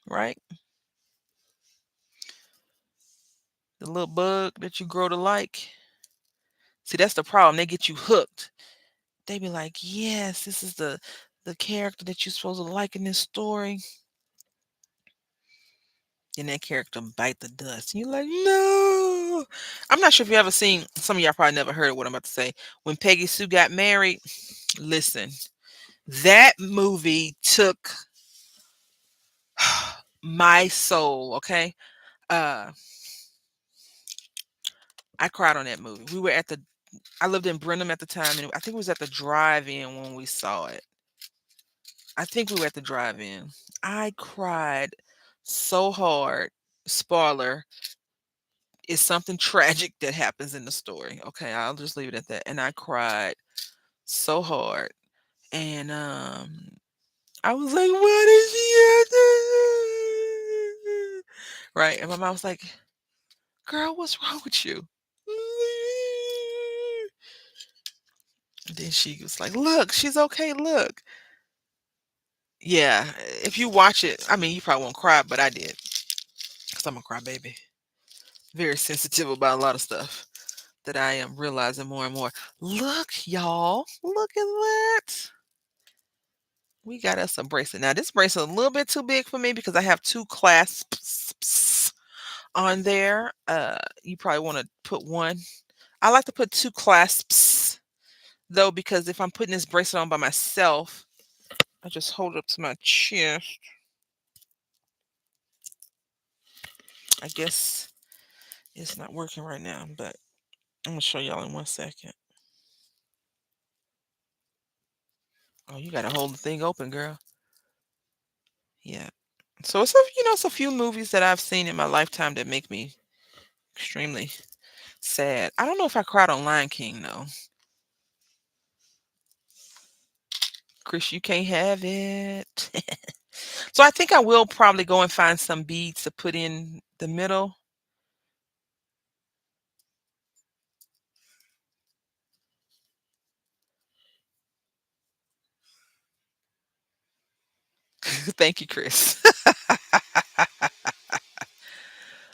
right? The little bug that you grow to like. See, that's the problem. They get you hooked. They be like, yes, this is the character that you're supposed to like in this story. And that character bite the dust. And you're like, no. I'm not sure if you ever seen, some of y'all probably never heard of what I'm about to say. When Peggy Sue got married, listen, that movie took my soul, okay? Uh I cried on that movie. I lived in Brenham at the time, and I think it was at the drive-in when we saw it. I think we were at the drive-in. I cried so hard. Spoiler, is something tragic that happens in the story. Okay, I'll just leave it at that. And I cried so hard. And I was like, what is she have to do? Right. And my mom was like, girl, what's wrong with you? And then she was like, look, she's okay. Look. Yeah. If you watch it, I mean, you probably won't cry, but I did. Because I'm a crybaby. Very sensitive about a lot of stuff that I am realizing more and more. Look, y'all. Look at that. We got us a bracelet. Now, this bracelet a little bit too big for me because I have two clasps on there. You probably want to put one. I like to put two clasps though, because if I'm putting this bracelet on by myself, I just hold it up to my chest. I guess it's not working right now, but I'm gonna show y'all in 1 second. Oh, you gotta hold the thing open, girl. Yeah. So it's a few movies that I've seen in my lifetime that make me extremely sad. I don't know if I cried on Lion King though. Chris, you can't have it. So I think I will probably go and find some beads to put in the middle. Thank you, Chris.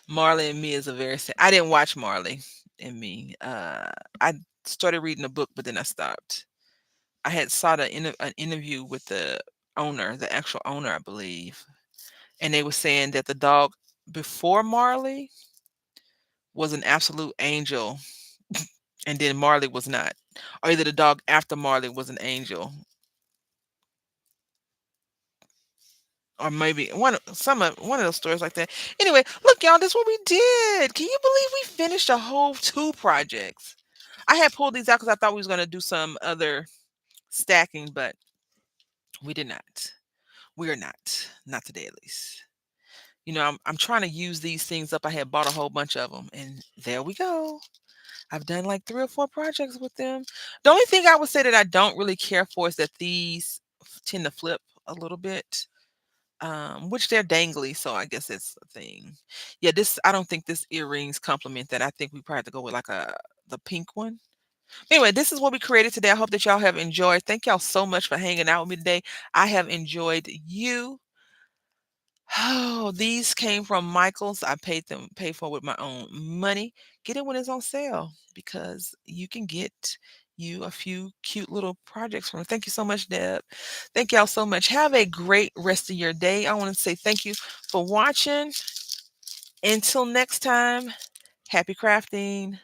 Marley and Me is a very sad. I didn't watch Marley and Me. I started reading a book, but then I stopped. I had saw an interview with the owner, the actual owner, I believe, and they were saying that the dog before Marley was an absolute angel, and then Marley was not, or either the dog after Marley was an angel, or maybe one of those stories like that. Anyway, look, y'all, this is what we did. Can you believe we finished a whole 2 projects? I had pulled these out because I thought we was gonna do some other stacking, but we did not. We are not today at least. I'm trying to use these things up. I had bought a whole bunch of them, and there we go. I've done like 3 or 4 projects with them. The only thing I would say that I don't really care for is that these tend to flip a little bit, which they're dangly, so I guess it's a thing. Yeah, this I don't think this earrings complement that. I think we probably have to go with like the pink one. Anyway, this is what we created today. I hope that y'all have enjoyed. Thank y'all so much for hanging out with me today. I have enjoyed you. Oh, these came from Michael's. I paid for with my own money. Get it when it's on sale because you can get you a few cute little projects from it. Thank you so much, Deb. Thank y'all so much. Have a great rest of your day. I want to say thank you for watching. Until next time, happy crafting.